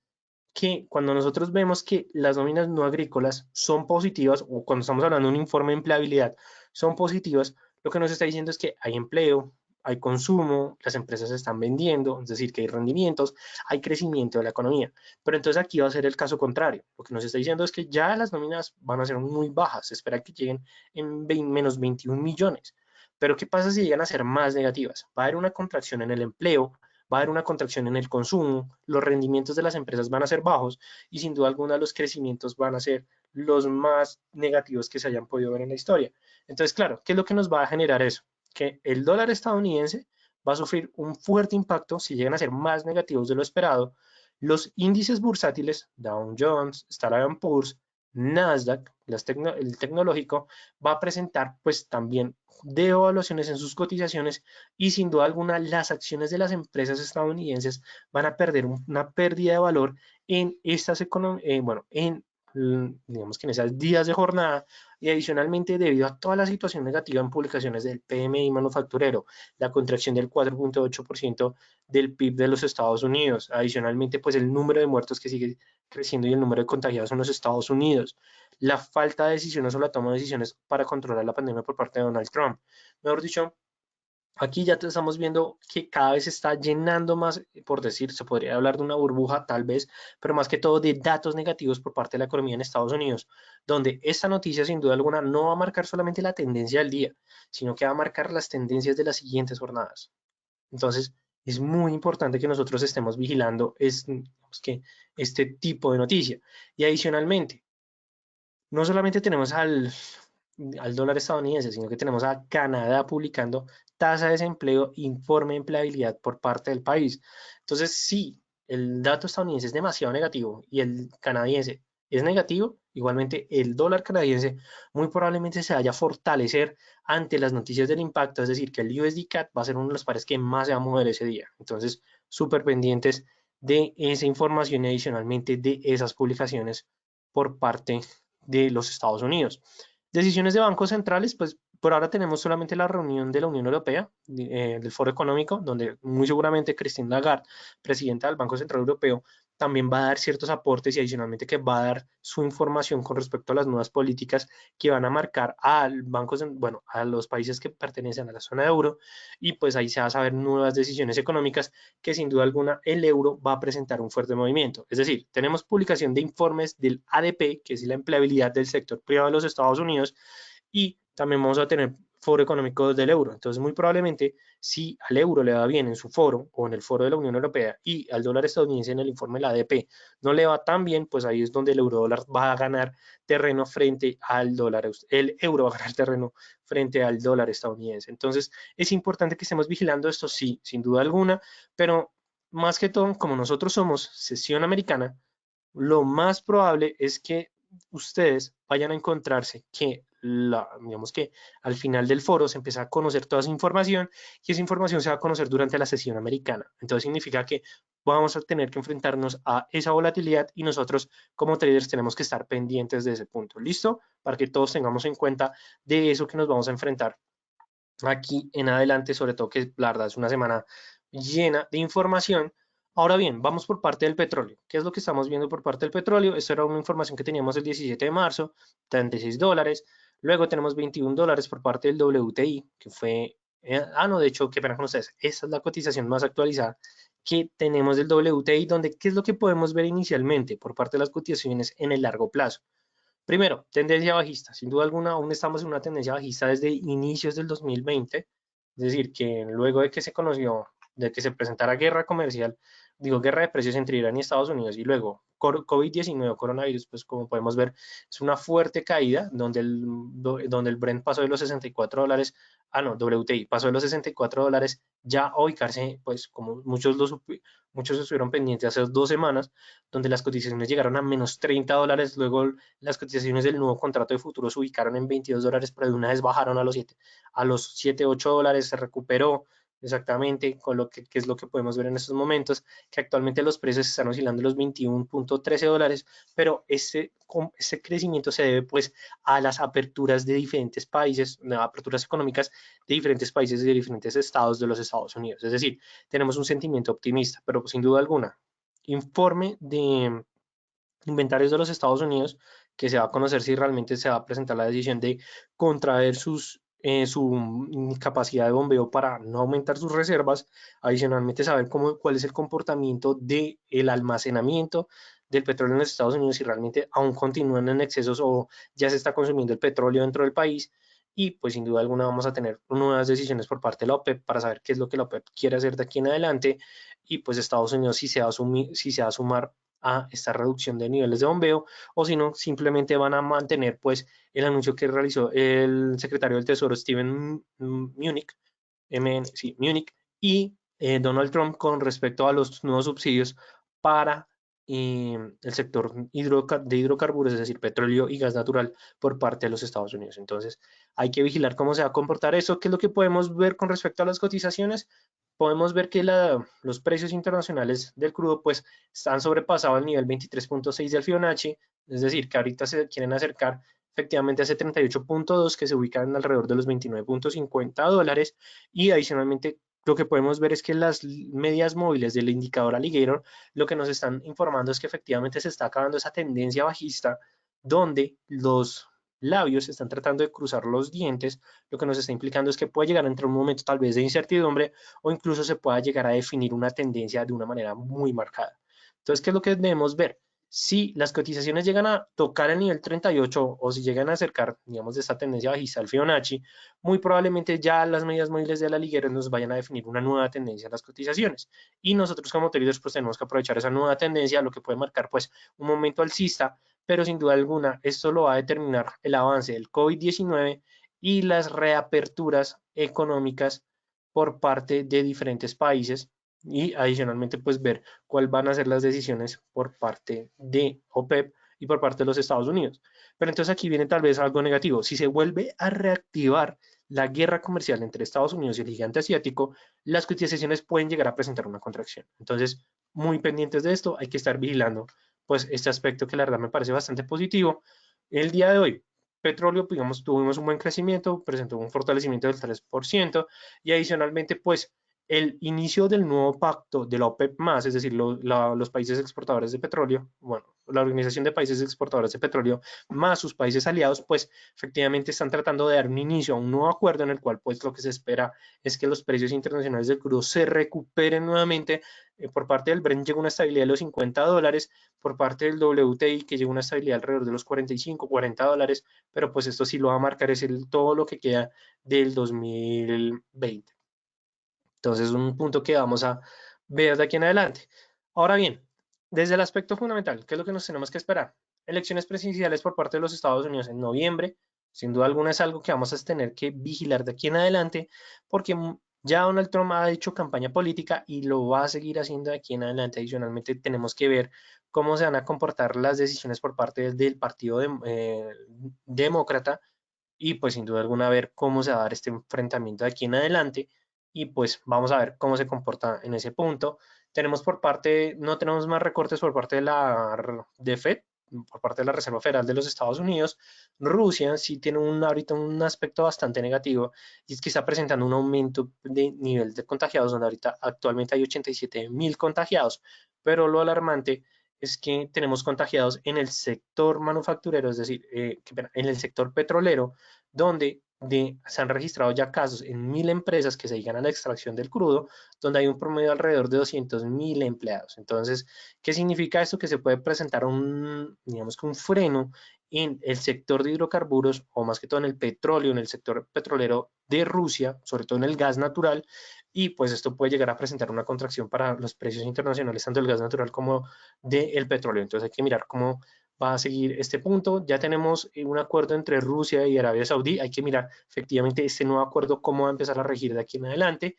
que cuando nosotros vemos que las nóminas no agrícolas son positivas, o cuando estamos hablando de un informe de empleabilidad, son positivas, lo que nos está diciendo es que hay empleo, hay consumo, las empresas están vendiendo, es decir, que hay rendimientos, hay crecimiento de la economía. Pero entonces aquí va a ser el caso contrario. Lo que nos está diciendo es que ya las nóminas van a ser muy bajas, se espera que lleguen en menos 21 millones. Pero ¿qué pasa si llegan a ser más negativas? Va a haber una contracción en el empleo, va a haber una contracción en el consumo, los rendimientos de las empresas van a ser bajos y sin duda alguna los crecimientos van a ser los más negativos que se hayan podido ver en la historia. Entonces, claro, ¿qué es lo que nos va a generar eso? Que el dólar estadounidense va a sufrir un fuerte impacto si llegan a ser más negativos de lo esperado. Los índices bursátiles, Dow Jones, Standard Poor's, Nasdaq, el tecnológico, va a presentar pues también devaluaciones en sus cotizaciones y sin duda alguna las acciones de las empresas estadounidenses van a perder una pérdida de valor en estas bueno, en digamos que en esos días de jornada y adicionalmente debido a toda la situación negativa en publicaciones del PMI manufacturero, la contracción del 4.8% del PIB de los Estados Unidos, adicionalmente pues el número de muertos que sigue creciendo y el número de contagiados en los Estados Unidos, la falta de decisiones o la toma de decisiones para controlar la pandemia por parte de Donald Trump. Mejor dicho, Aquí ya estamos viendo que cada vez se está llenando más, por decir, se podría hablar de una burbuja tal vez, pero más que todo de datos negativos por parte de la economía en Estados Unidos, donde esta noticia sin duda alguna no va a marcar solamente la tendencia del día, sino que va a marcar las tendencias de las siguientes jornadas. Entonces, es muy importante que nosotros estemos vigilando este tipo de noticia. Y adicionalmente, no solamente tenemos al dólar estadounidense, sino que tenemos a Canadá publicando tasa de desempleo, informe de empleabilidad por parte del país. Entonces, si el dato estadounidense es demasiado negativo y el canadiense es negativo, igualmente el dólar canadiense muy probablemente se vaya a fortalecer ante las noticias del impacto, es decir, que el USD CAD va a ser uno de los pares que más se va a mover ese día. Entonces, súper pendientes de esa información y adicionalmente de esas publicaciones por parte de los Estados Unidos. Decisiones de bancos centrales, pues por ahora tenemos solamente la reunión de la Unión Europea, del Foro Económico, donde muy seguramente Christine Lagarde, presidenta del Banco Central Europeo, también va a dar ciertos aportes y adicionalmente que va a dar su información con respecto a las nuevas políticas que van a marcar al banco, bueno, a los países que pertenecen a la zona de euro y pues ahí se va a saber nuevas decisiones económicas que sin duda alguna el euro va a presentar un fuerte movimiento. Es decir, tenemos publicación de informes del ADP, que es la empleabilidad del sector privado de los Estados Unidos, y también vamos a tener foro económico del euro. Entonces, muy probablemente, si al euro le va bien en su foro o en el foro de la Unión Europea y al dólar estadounidense en el informe de la ADP no le va tan bien, pues ahí es donde el euro dólar va a ganar terreno frente al dólar, el euro va a ganar terreno frente al dólar estadounidense. Entonces, es importante que estemos vigilando esto, sí, sin duda alguna, pero más que todo, como nosotros somos sesión americana, lo más probable es que ustedes vayan a encontrarse que, digamos que al final del foro se empieza a conocer toda esa información y esa información se va a conocer durante la sesión americana. Entonces significa que vamos a tener que enfrentarnos a esa volatilidad y nosotros como traders tenemos que estar pendientes de ese punto. ¿Listo? Para que todos tengamos en cuenta de eso que nos vamos a enfrentar aquí en adelante, sobre todo que la verdad es una semana llena de información. Ahora bien, vamos por parte del petróleo. ¿Qué es lo que estamos viendo por parte del petróleo? Esto era una información que teníamos el 17 de marzo, $36. Luego tenemos $21 por parte del WTI, que fue, no, de hecho, qué pena con ustedes. Esta es la cotización más actualizada que tenemos del WTI, donde, ¿qué es lo que podemos ver inicialmente por parte de las cotizaciones en el largo plazo? Primero, tendencia bajista. Sin duda alguna, aún estamos en una tendencia bajista desde inicios del 2020. Es decir, que luego de que se conoció, de que se presentara guerra comercial, digo, guerra de precios entre Irán y Estados Unidos, y luego COVID-19, coronavirus, pues como podemos ver, es una fuerte caída donde el Brent pasó de los $64, no, WTI pasó de los $64 ya a ubicarse, pues como muchos estuvieron pendientes hace 2 semanas, donde las cotizaciones llegaron a menos $30, luego las cotizaciones del nuevo contrato de futuro se ubicaron en $22, pero de una vez bajaron a los 7 $8, se recuperó exactamente con que es lo que podemos ver en estos momentos, que actualmente los precios están oscilando en los $21.13, pero ese crecimiento se debe pues a las aperturas de diferentes países, aperturas económicas de diferentes países y de diferentes estados de los Estados Unidos. Es decir, tenemos un sentimiento optimista, pero sin duda alguna, informe de inventarios de los Estados Unidos, que se va a conocer si realmente se va a presentar la decisión de contraer su capacidad de bombeo para no aumentar sus reservas, adicionalmente saber cuál es el comportamiento del almacenamiento del petróleo en los Estados Unidos, si realmente aún continúan en excesos o ya se está consumiendo el petróleo dentro del país. Y pues sin duda alguna vamos a tener nuevas decisiones por parte de la OPEP para saber qué es lo que la OPEP quiere hacer de aquí en adelante y pues Estados Unidos si se va a sumar a esta reducción de niveles de bombeo o si no, simplemente van a mantener pues el anuncio que realizó el secretario del Tesoro Steven Munich, sí, Munich y Donald Trump con respecto a los nuevos subsidios para el sector de hidrocarburos, es decir, petróleo y gas natural por parte de los Estados Unidos. Entonces, hay que vigilar cómo se va a comportar eso. ¿Qué es lo que podemos ver con respecto a las cotizaciones? Podemos ver que los precios internacionales del crudo pues están sobrepasados el nivel 23.6 del Fibonacci, es decir, que ahorita se quieren acercar efectivamente a ese 38.2 que se ubican alrededor de los $29.50 y adicionalmente lo que podemos ver es que las medias móviles del indicador Alligator lo que nos están informando es que efectivamente se está acabando esa tendencia bajista donde los labios, están tratando de cruzar los dientes, lo que nos está implicando es que puede llegar a entrar un momento tal vez de incertidumbre o incluso se pueda llegar a definir una tendencia de una manera muy marcada. Entonces, ¿qué es lo que debemos ver? Si las cotizaciones llegan a tocar el nivel 38 o si llegan a acercar, digamos, de esta tendencia bajista al Fibonacci, muy probablemente ya las medidas móviles de la liguera nos vayan a definir una nueva tendencia en las cotizaciones. Y nosotros como traders pues tenemos que aprovechar esa nueva tendencia, lo que puede marcar pues un momento alcista, pero sin duda alguna esto lo va a determinar el avance del COVID-19 y las reaperturas económicas por parte de diferentes países y adicionalmente pues ver cuáles van a ser las decisiones por parte de OPEP y por parte de los Estados Unidos. Pero entonces aquí viene tal vez algo negativo. Si se vuelve a reactivar la guerra comercial entre Estados Unidos y el gigante asiático, las cotizaciones pueden llegar a presentar una contracción. Entonces, muy pendientes de esto, hay que estar vigilando pues este aspecto que la verdad me parece bastante positivo. El día de hoy, petróleo, digamos, tuvimos un buen crecimiento, presentó un fortalecimiento del 3% y adicionalmente pues el inicio del nuevo pacto de la OPEP+, es decir, los países exportadores de petróleo, bueno, la Organización de Países Exportadores de Petróleo, más sus países aliados, pues efectivamente están tratando de dar un inicio a un nuevo acuerdo en el cual pues lo que se espera es que los precios internacionales del crudo se recuperen nuevamente. Por parte del Brent llega una estabilidad de los $50, por parte del WTI que llega una estabilidad alrededor de los 45, $40, pero pues esto sí lo va a marcar es todo lo que queda del 2020. Entonces, un punto que vamos a ver de aquí en adelante. Ahora bien, desde el aspecto fundamental, ¿qué es lo que nos tenemos que esperar? Elecciones presidenciales por parte de los Estados Unidos en noviembre. Sin duda alguna es algo que vamos a tener que vigilar de aquí en adelante, porque ya Donald Trump ha hecho campaña política y lo va a seguir haciendo de aquí en adelante. Adicionalmente, tenemos que ver cómo se van a comportar las decisiones por parte del Partido Demócrata y pues sin duda alguna ver cómo se va a dar este enfrentamiento de aquí en adelante y pues vamos a ver cómo se comporta en ese punto. Tenemos por parte, no tenemos más recortes por parte de la de Fed, por parte de la Reserva Federal de los Estados Unidos. Rusia sí tiene ahorita un aspecto bastante negativo y es que está presentando un aumento de nivel de contagiados, donde ahorita actualmente hay 87.000 contagiados, pero lo alarmante es que tenemos contagiados en el sector manufacturero, es decir, en el sector petrolero, donde se han registrado ya casos en 1.000 empresas que se dedican a la extracción del crudo, donde hay un promedio alrededor de 200.000 empleados. Entonces, ¿qué significa esto? Que se puede presentar digamos que un freno en el sector de hidrocarburos, o más que todo en el petróleo, en el sector petrolero de Rusia, sobre todo en el gas natural, y pues esto puede llegar a presentar una contracción para los precios internacionales, tanto del gas natural como del petróleo. Entonces hay que mirar cómo va a seguir este punto. Ya tenemos un acuerdo entre Rusia y Arabia Saudí. Hay que mirar efectivamente este nuevo acuerdo, cómo va a empezar a regir de aquí en adelante.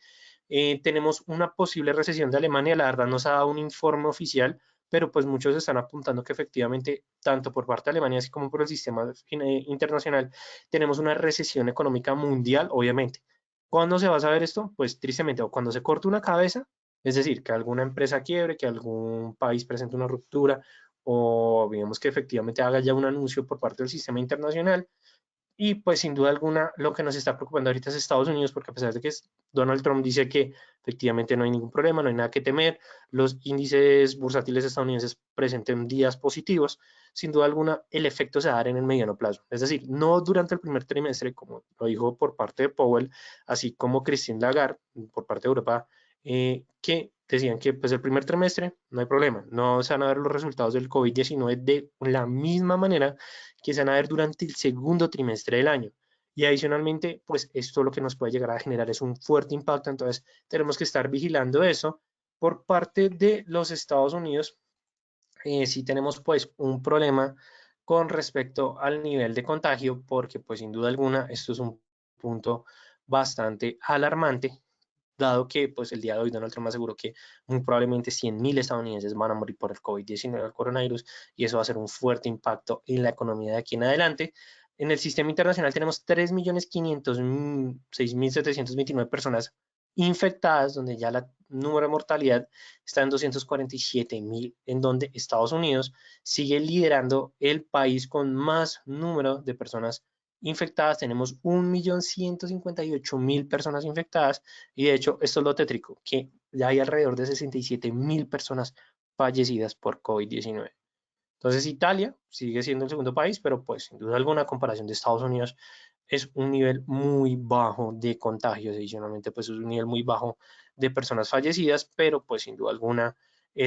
Tenemos una posible recesión de Alemania. La verdad no se ha dado un informe oficial, pero pues muchos están apuntando que efectivamente, tanto por parte de Alemania así como por el sistema internacional, tenemos una recesión económica mundial, obviamente. ¿Cuándo se va a saber esto? Pues tristemente, o cuando se corte una cabeza, es decir, que alguna empresa quiebre, que algún país presente una ruptura, o digamos que efectivamente haga ya un anuncio por parte del sistema internacional. Y pues sin duda alguna lo que nos está preocupando ahorita es Estados Unidos, porque a pesar de que Donald Trump dice que efectivamente no hay ningún problema, no hay nada que temer, los índices bursátiles estadounidenses presenten días positivos, sin duda alguna el efecto se va a dar en el mediano plazo. Es decir, no durante el primer trimestre, como lo dijo por parte de Powell, así como Christine Lagarde por parte de Europa, que decían que pues el primer trimestre no hay problema, no se van a ver los resultados del COVID-19 de la misma manera que se van a ver durante el segundo trimestre del año. Y adicionalmente, pues esto lo que nos puede llegar a generar es un fuerte impacto, entonces tenemos que estar vigilando eso. Por parte de los Estados Unidos, sí tenemos pues un problema con respecto al nivel de contagio, porque pues sin duda alguna esto es un punto bastante alarmante, dado que pues el día de hoy Donald Trump aseguró que muy probablemente 100.000 estadounidenses van a morir por el COVID-19, el coronavirus, y eso va a ser un fuerte impacto en la economía de aquí en adelante. En el sistema internacional tenemos 3.506.729 personas infectadas, donde ya el número de mortalidad está en 247.000, en donde Estados Unidos sigue liderando el país con más número de personas infectadas. Tenemos 1.158.000 personas infectadas y de hecho esto es lo tétrico, que ya hay alrededor de 67.000 personas fallecidas por COVID-19. Entonces Italia sigue siendo el segundo país, pero pues sin duda alguna, a comparación de Estados Unidos, es un nivel muy bajo de contagios. Adicionalmente, pues es un nivel muy bajo de personas fallecidas, pero pues sin duda alguna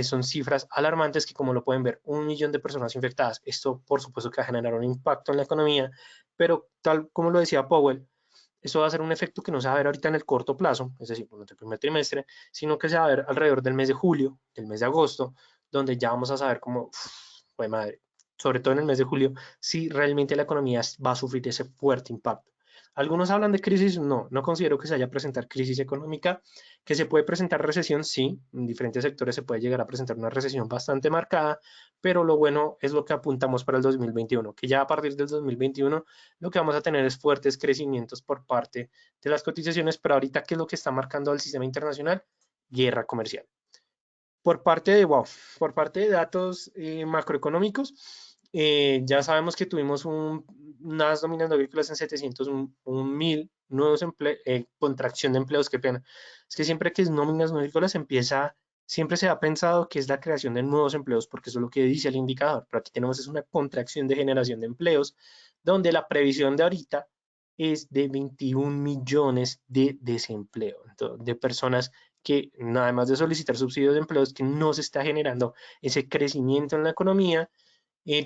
son cifras alarmantes que, como lo pueden ver, 1 millón de personas infectadas. Esto por supuesto que va a generar un impacto en la economía, pero tal como lo decía Powell, eso va a ser un efecto que no se va a ver ahorita en el corto plazo, es decir, durante el primer trimestre, sino que se va a ver alrededor del mes de julio, del mes de agosto, donde ya vamos a saber cómo, pues madre, sobre todo en el mes de julio, si realmente la economía va a sufrir ese fuerte impacto. Algunos hablan de crisis, no considero que se haya a presentar crisis económica, que se puede presentar recesión, sí, en diferentes sectores se puede llegar a presentar una recesión bastante marcada, pero lo bueno es lo que apuntamos para el 2021, que ya a partir del 2021 lo que vamos a tener es fuertes crecimientos por parte de las cotizaciones, pero ahorita, ¿qué es lo que está marcando al sistema internacional? Guerra comercial. Por parte de, wow, por parte de datos macroeconómicos, ya sabemos que tuvimos unas dominando agrícolas en 700, mil nuevos empleos, contracción de empleos, qué pena. Es que siempre que es nóminas no agrícolas empieza, siempre se ha pensado que es la creación de nuevos empleos, porque eso es lo que dice el indicador, pero aquí tenemos es una contracción de generación de empleos, donde la previsión de ahorita es de 21 millones de desempleo, de personas que además de solicitar subsidios de empleos, que no se está generando ese crecimiento en la economía.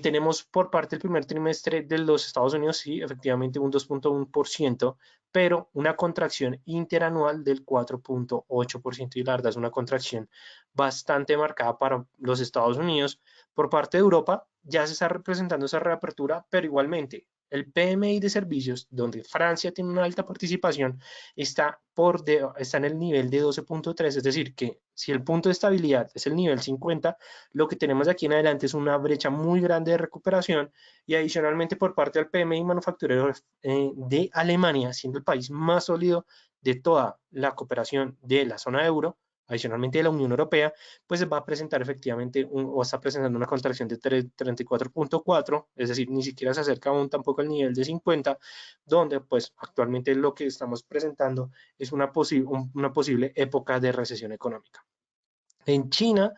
Tenemos por parte del primer trimestre de los Estados Unidos, sí, efectivamente un 2.1%, pero una contracción interanual del 4.8%, y la verdad es una contracción bastante marcada para los Estados Unidos. Por parte de Europa ya se está representando esa reapertura, pero igualmente el PMI de servicios, donde Francia tiene una alta participación, está en el nivel de 12.3, es decir, que si el punto de estabilidad es el nivel 50, lo que tenemos de aquí en adelante es una brecha muy grande de recuperación, y adicionalmente por parte del PMI manufacturero de Alemania, siendo el país más sólido de toda la cooperación de la zona euro, adicionalmente de la Unión Europea, pues va a presentar efectivamente o está presentando una contracción de 34.4, es decir, ni siquiera se acerca aún tampoco al nivel de 50, donde pues actualmente lo que estamos presentando es una posible época de recesión económica. En China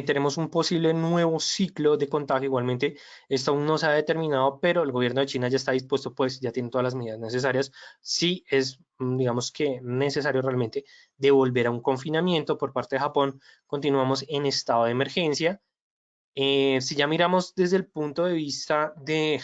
tenemos un posible nuevo ciclo de contagio. Igualmente, esto aún no se ha determinado, pero el gobierno de China ya está dispuesto, pues ya tiene todas las medidas necesarias. Sí es, digamos que necesario realmente de volver a un confinamiento por parte de Japón. Continuamos en estado de emergencia. Si ya miramos desde el punto de vista del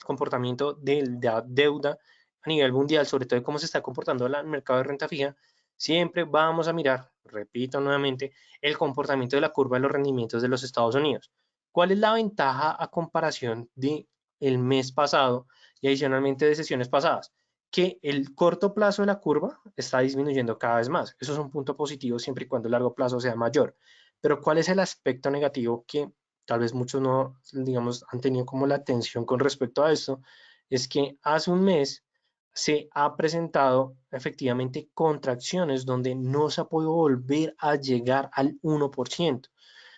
comportamiento de la deuda a nivel mundial, sobre todo de cómo se está comportando el mercado de renta fija, siempre vamos a mirar, repito nuevamente, el comportamiento de la curva de los rendimientos de los Estados Unidos. ¿Cuál es la ventaja a comparación de el mes pasado y adicionalmente de sesiones pasadas? Que el corto plazo de la curva está disminuyendo cada vez más. Eso es un punto positivo siempre y cuando el largo plazo sea mayor. Pero ¿cuál es el aspecto negativo que tal vez muchos no, digamos, han tenido como la atención con respecto a esto? Es que hace un mes se ha presentado efectivamente contracciones donde no se ha podido volver a llegar al 1%.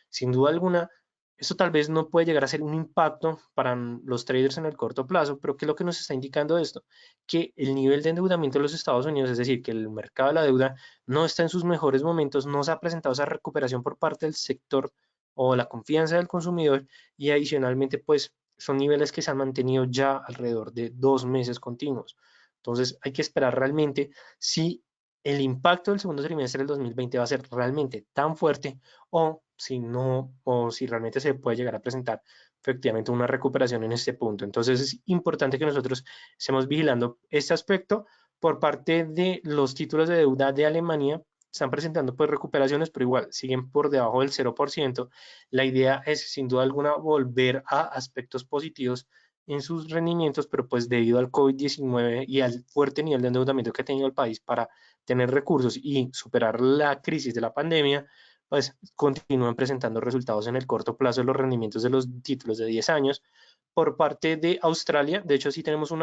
Sin duda alguna, eso tal vez no puede llegar a ser un impacto para los traders en el corto plazo, pero ¿qué es lo que nos está indicando esto? Que el nivel de endeudamiento de los Estados Unidos, es decir, que el mercado de la deuda no está en sus mejores momentos, no se ha presentado esa recuperación por parte del sector o la confianza del consumidor, y adicionalmente, pues son niveles que se han mantenido ya alrededor de 2 meses continuos. Entonces hay que esperar realmente si el impacto del segundo trimestre del 2020 va a ser realmente tan fuerte, o si no, o si realmente se puede llegar a presentar efectivamente una recuperación en este punto. Entonces es importante que nosotros estemos vigilando este aspecto. Por parte de los títulos de deuda de Alemania, están presentando pues recuperaciones, pero igual siguen por debajo del 0%. La idea es sin duda alguna volver a aspectos positivos en sus rendimientos, pero pues debido al COVID-19 y al fuerte nivel de endeudamiento que ha tenido el país para tener recursos y superar la crisis de la pandemia, pues continúan presentando resultados en el corto plazo de los rendimientos de los títulos de 10 años. Por parte de Australia, de hecho sí tenemos un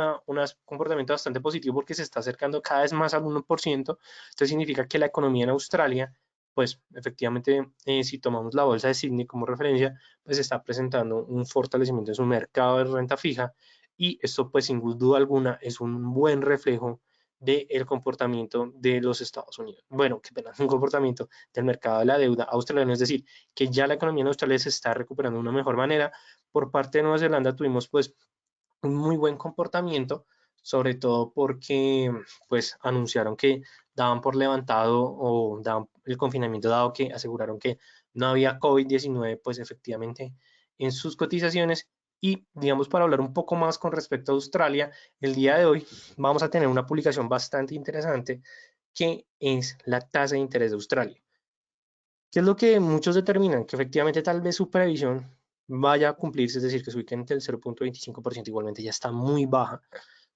comportamiento bastante positivo porque se está acercando cada vez más al 1%. Esto significa que la economía en Australia, pues efectivamente, si tomamos la bolsa de Sydney como referencia, pues está presentando un fortalecimiento en su mercado de renta fija, y esto pues sin duda alguna es un buen reflejo del comportamiento de los Estados Unidos. Bueno, qué pena, un comportamiento del mercado de la deuda australiano, es decir, que ya la economía en Australia se está recuperando de una mejor manera, Por parte de Nueva Zelanda tuvimos pues un muy buen comportamiento, sobre todo porque pues anunciaron que daban por levantado o daban el confinamiento dado que aseguraron que no había COVID-19 pues efectivamente en sus cotizaciones. Y digamos, para hablar un poco más con respecto a Australia, el día de hoy vamos a tener una publicación bastante interesante que es la tasa de interés de Australia. ¿Qué es lo que muchos determinan? Que efectivamente tal vez su previsión vaya a cumplirse, es decir, que se ubique entre el 0,25%, igualmente ya está muy baja.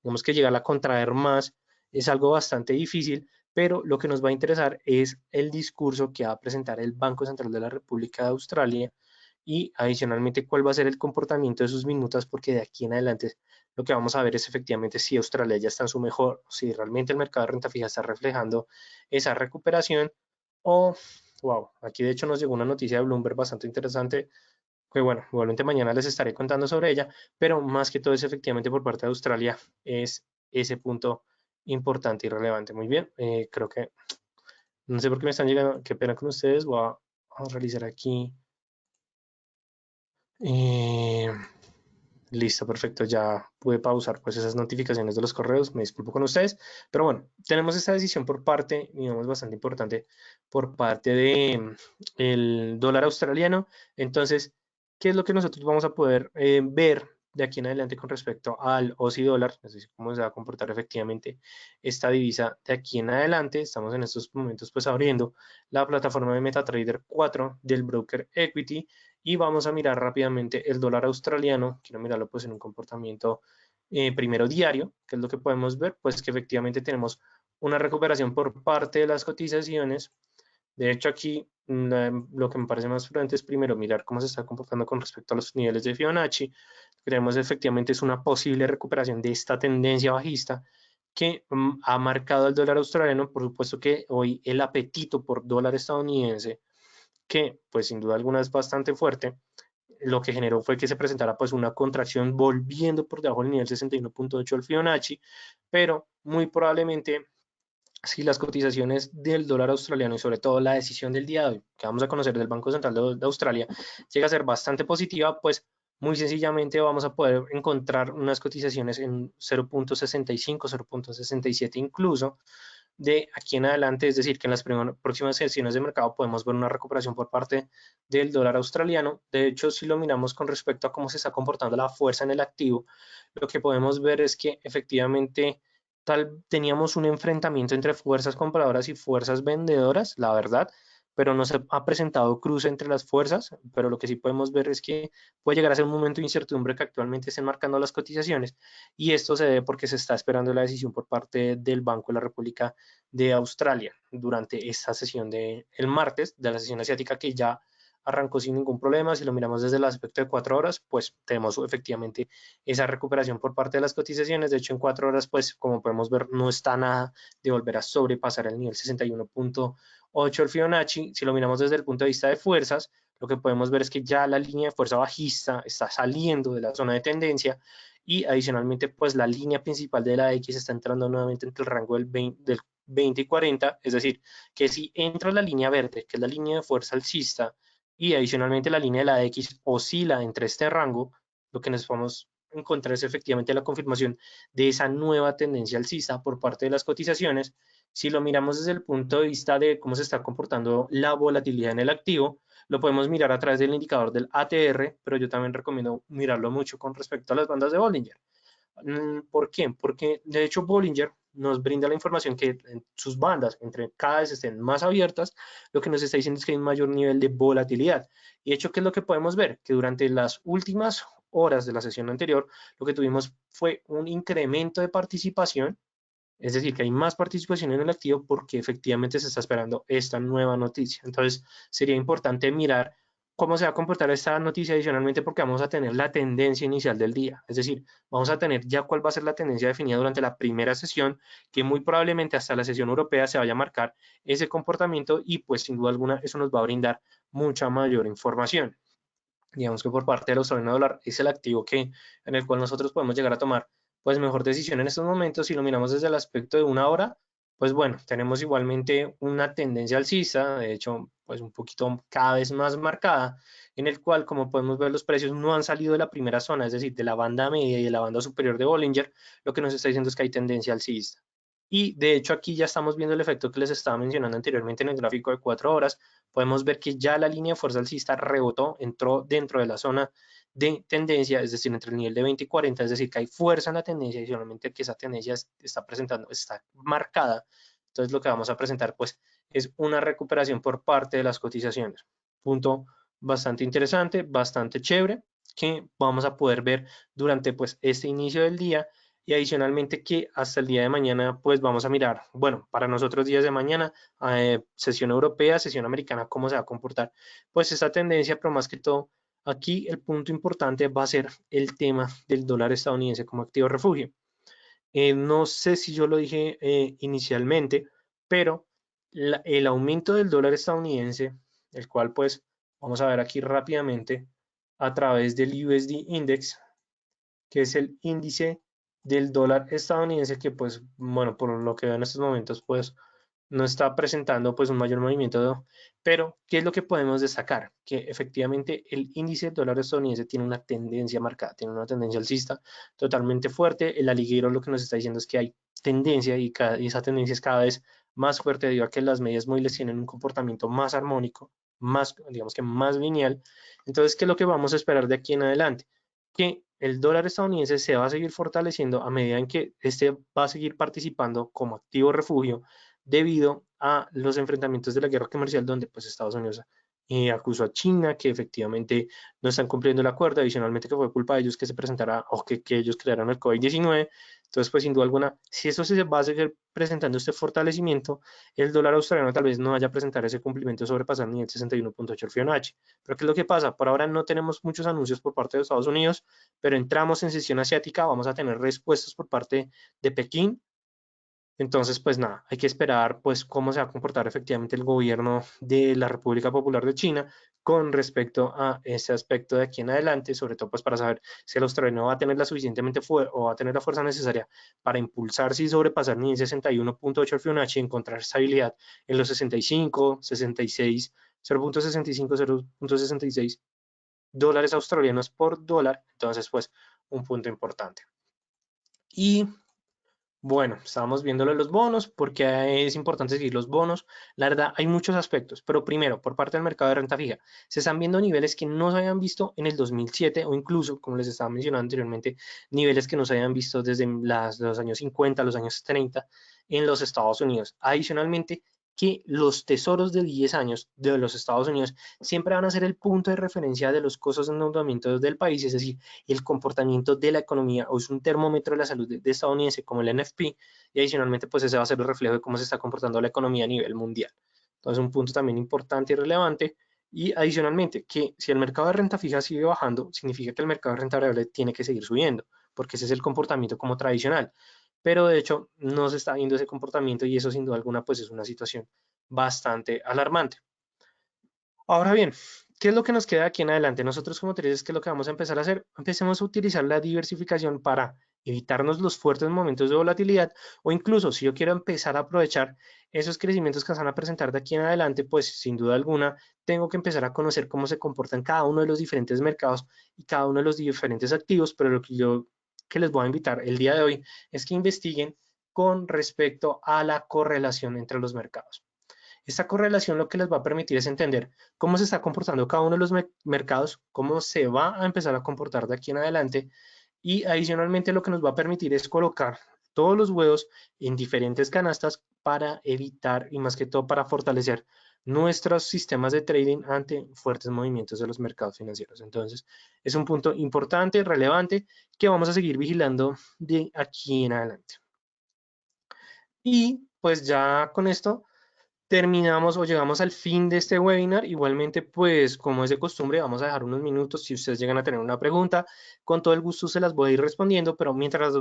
Tenemos que llegar a contraer más, es algo bastante difícil, pero lo que nos va a interesar es el discurso que va a presentar el Banco Central de la República de Australia y adicionalmente cuál va a ser el comportamiento de sus minutas, porque de aquí en adelante lo que vamos a ver es efectivamente si Australia ya está en su mejor, si realmente el mercado de renta fija está reflejando esa recuperación o, wow, aquí de hecho nos llegó una noticia de Bloomberg bastante interesante, que bueno, igualmente mañana les estaré contando sobre ella, pero más que todo es efectivamente por parte de Australia, es ese punto importante y relevante. Muy bien, creo que, no sé por qué me están llegando, qué pena con ustedes, voy a realizar aquí. Eh, Listo, perfecto. Ya pude pausar pues esas notificaciones de los correos. Me disculpo con ustedes. Pero bueno, tenemos esta decisión por parte, digamos, bastante importante por parte de el dólar australiano. Entonces, ¿qué es lo que nosotros vamos a poder ver de aquí en adelante con respecto al Aussie dólar? Es decir, cómo se va a comportar efectivamente esta divisa de aquí en adelante. Estamos en estos momentos pues abriendo la plataforma de MetaTrader 4 del broker Equity y vamos a mirar rápidamente el dólar australiano. Quiero mirarlo pues en un comportamiento primero diario, que es lo que podemos ver, pues que efectivamente tenemos una recuperación por parte de las cotizaciones. De hecho, aquí lo que me parece más prudente es primero mirar cómo se está comportando con respecto a los niveles de Fibonacci. Creemos efectivamente es una posible recuperación de esta tendencia bajista que ha marcado el dólar australiano. Por supuesto que hoy el apetito por dólar estadounidense, que pues sin duda alguna es bastante fuerte, lo que generó fue que se presentara pues una contracción volviendo por debajo del nivel 61.8 del Fibonacci, pero muy probablemente si las cotizaciones del dólar australiano y sobre todo la decisión del día de hoy que vamos a conocer del Banco Central de Australia llega a ser bastante positiva, pues muy sencillamente vamos a poder encontrar unas cotizaciones en 0.65, 0.67 incluso de aquí en adelante, es decir, que en las próximas sesiones de mercado podemos ver una recuperación por parte del dólar australiano. De hecho, si lo miramos con respecto a cómo se está comportando la fuerza en el activo, lo que podemos ver es que efectivamente teníamos un enfrentamiento entre fuerzas compradoras y fuerzas vendedoras, la verdad, pero no se ha presentado cruce entre las fuerzas, pero lo que sí podemos ver es que puede llegar a ser un momento de incertidumbre que actualmente estén marcando las cotizaciones y esto se debe porque se está esperando la decisión por parte del Banco de la República de Australia durante esta sesión del martes, de la sesión asiática que ya arrancó sin ningún problema. Si lo miramos desde el aspecto de 4 horas, pues tenemos efectivamente esa recuperación por parte de las cotizaciones. De hecho, en 4 horas, pues como podemos ver, no está nada de volver a sobrepasar el nivel 61.8 el Fibonacci. Si lo miramos desde el punto de vista de fuerzas, lo que podemos ver es que ya la línea de fuerza bajista está saliendo de la zona de tendencia y adicionalmente pues la línea principal de la X está entrando nuevamente entre el rango del 20 y 40, es decir, que si entra la línea verde, que es la línea de fuerza alcista, y adicionalmente la línea de la X oscila entre este rango, lo que nos vamos a encontrar es efectivamente la confirmación de esa nueva tendencia alcista por parte de las cotizaciones. Si lo miramos desde el punto de vista de cómo se está comportando la volatilidad en el activo, lo podemos mirar a través del indicador del ATR, pero yo también recomiendo mirarlo mucho con respecto a las bandas de Bollinger. ¿Por qué? Porque de hecho Bollinger nos brinda la información que en sus bandas entre cada vez estén más abiertas, lo que nos está diciendo es que hay un mayor nivel de volatilidad. Y de hecho, ¿qué es lo que podemos ver? Que durante las últimas horas de la sesión anterior, lo que tuvimos fue un incremento de participación, es decir, que hay más participación en el activo porque efectivamente se está esperando esta nueva noticia. Entonces, sería importante mirar cómo se va a comportar esta noticia adicionalmente porque vamos a tener la tendencia inicial del día. Es decir, vamos a tener ya cuál va a ser la tendencia definida durante la primera sesión, que muy probablemente hasta la sesión europea se vaya a marcar ese comportamiento y pues sin duda alguna eso nos va a brindar mucha mayor información. Digamos que por parte del australiano dólar es el activo en el cual nosotros podemos llegar a tomar pues mejor decisión en estos momentos si lo miramos desde el aspecto de 1 hora. pues bueno, tenemos igualmente una tendencia alcista, de hecho, pues un poquito cada vez más marcada, en el cual, como podemos ver, los precios no han salido de la primera zona, es decir, de la banda media y de la banda superior de Bollinger, lo que nos está diciendo es que hay tendencia alcista. Y de hecho aquí ya estamos viendo el efecto que les estaba mencionando anteriormente en el gráfico de 4 horas. Podemos ver que ya la línea de fuerza alcista rebotó, entró dentro de la zona de tendencia, es decir, entre el nivel de 20 y 40, es decir, que hay fuerza en la tendencia y solamente que esa tendencia está presentando, está marcada. Entonces lo que vamos a presentar pues es una recuperación por parte de las cotizaciones. Punto bastante interesante, bastante chévere, que vamos a poder ver durante pues este inicio del día y adicionalmente que hasta el día de mañana pues vamos a mirar, bueno, para nosotros días de mañana, sesión europea, sesión americana, cómo se va a comportar pues esta tendencia, pero más que todo aquí el punto importante va a ser el tema del dólar estadounidense como activo refugio. No sé si yo lo dije inicialmente, pero el aumento del dólar estadounidense, el cual pues vamos a ver aquí rápidamente a través del USD Index, que es el índice del dólar estadounidense que pues bueno, por lo que veo en estos momentos pues no está presentando pues un mayor movimiento, pero ¿qué es lo que podemos destacar? Que efectivamente el índice del dólar estadounidense tiene una tendencia marcada, tiene una tendencia alcista totalmente fuerte. El aliguero lo que nos está diciendo es que hay tendencia y esa tendencia es cada vez más fuerte debido a que las medias móviles tienen un comportamiento más armónico, más, digamos que más lineal. Entonces, ¿qué es lo que vamos a esperar de aquí en adelante? Que el dólar estadounidense se va a seguir fortaleciendo a medida en que este va a seguir participando como activo refugio debido a los enfrentamientos de la guerra comercial donde pues Estados Unidos acusó a China que efectivamente no están cumpliendo el acuerdo, adicionalmente que fue culpa de ellos que se presentara o que ellos crearon el COVID-19. Entonces, pues sin duda alguna, si eso se va a seguir presentando este fortalecimiento, el dólar australiano tal vez no vaya a presentar ese cumplimiento sobrepasar ni el 61.8 Fibonacci. Pero ¿qué es lo que pasa? Por ahora no tenemos muchos anuncios por parte de Estados Unidos, pero entramos en sesión asiática, vamos a tener respuestas por parte de Pekín. Entonces, pues nada, hay que esperar pues cómo se va a comportar efectivamente el gobierno de la República Popular de China con respecto a ese aspecto de aquí en adelante, sobre todo pues para saber si el australiano va a tener la suficientemente fuerza o va a tener la fuerza necesaria para impulsarse y sobrepasar ni el 61.8 Fibonacci y encontrar estabilidad en los 65, 66, 0.65, 0.66 dólares australianos por dólar. Entonces, pues un punto importante. Y bueno, estábamos viéndolo de los bonos, porque es importante seguir los bonos. La verdad, hay muchos aspectos, pero primero, por parte del mercado de renta fija, se están viendo niveles que no se habían visto en el 2007 o incluso, como les estaba mencionando anteriormente, niveles que no se habían visto desde los años 50, los años 30 en los Estados Unidos. Adicionalmente, que los tesoros de 10 años de los Estados Unidos siempre van a ser el punto de referencia de los costos de endeudamiento del país, es decir, el comportamiento de la economía o es un termómetro de la salud de estadounidense como el NFP y adicionalmente pues ese va a ser el reflejo de cómo se está comportando la economía a nivel mundial. Entonces un punto también importante y relevante y adicionalmente que si el mercado de renta fija sigue bajando significa que el mercado de renta variable tiene que seguir subiendo porque ese es el comportamiento como tradicional. Pero de hecho no se está viendo ese comportamiento y eso sin duda alguna pues es una situación bastante alarmante. Ahora bien, ¿qué es lo que nos queda aquí en adelante? Nosotros como traders, ¿qué es lo que vamos a empezar a hacer? Empecemos a utilizar la diversificación para evitarnos los fuertes momentos de volatilidad o incluso si yo quiero empezar a aprovechar esos crecimientos que se van a presentar de aquí en adelante, pues sin duda alguna tengo que empezar a conocer cómo se comportan cada uno de los diferentes mercados y cada uno de los diferentes activos, pero lo que yo que les voy a invitar el día de hoy es que investiguen con respecto a la correlación entre los mercados. Esta correlación lo que les va a permitir es entender cómo se está comportando cada uno de los mercados, cómo se va a empezar a comportar de aquí en adelante y adicionalmente lo que nos va a permitir es colocar todos los huevos en diferentes canastas para evitar y más que todo para fortalecer nuestros sistemas de trading ante fuertes movimientos de los mercados financieros. Entonces, es un punto importante, relevante, que vamos a seguir vigilando de aquí en adelante. Y pues ya con esto terminamos o llegamos al fin de este webinar. Igualmente, pues como es de costumbre, vamos a dejar unos minutos si ustedes llegan a tener una pregunta. Con todo el gusto se las voy a ir respondiendo, pero mientras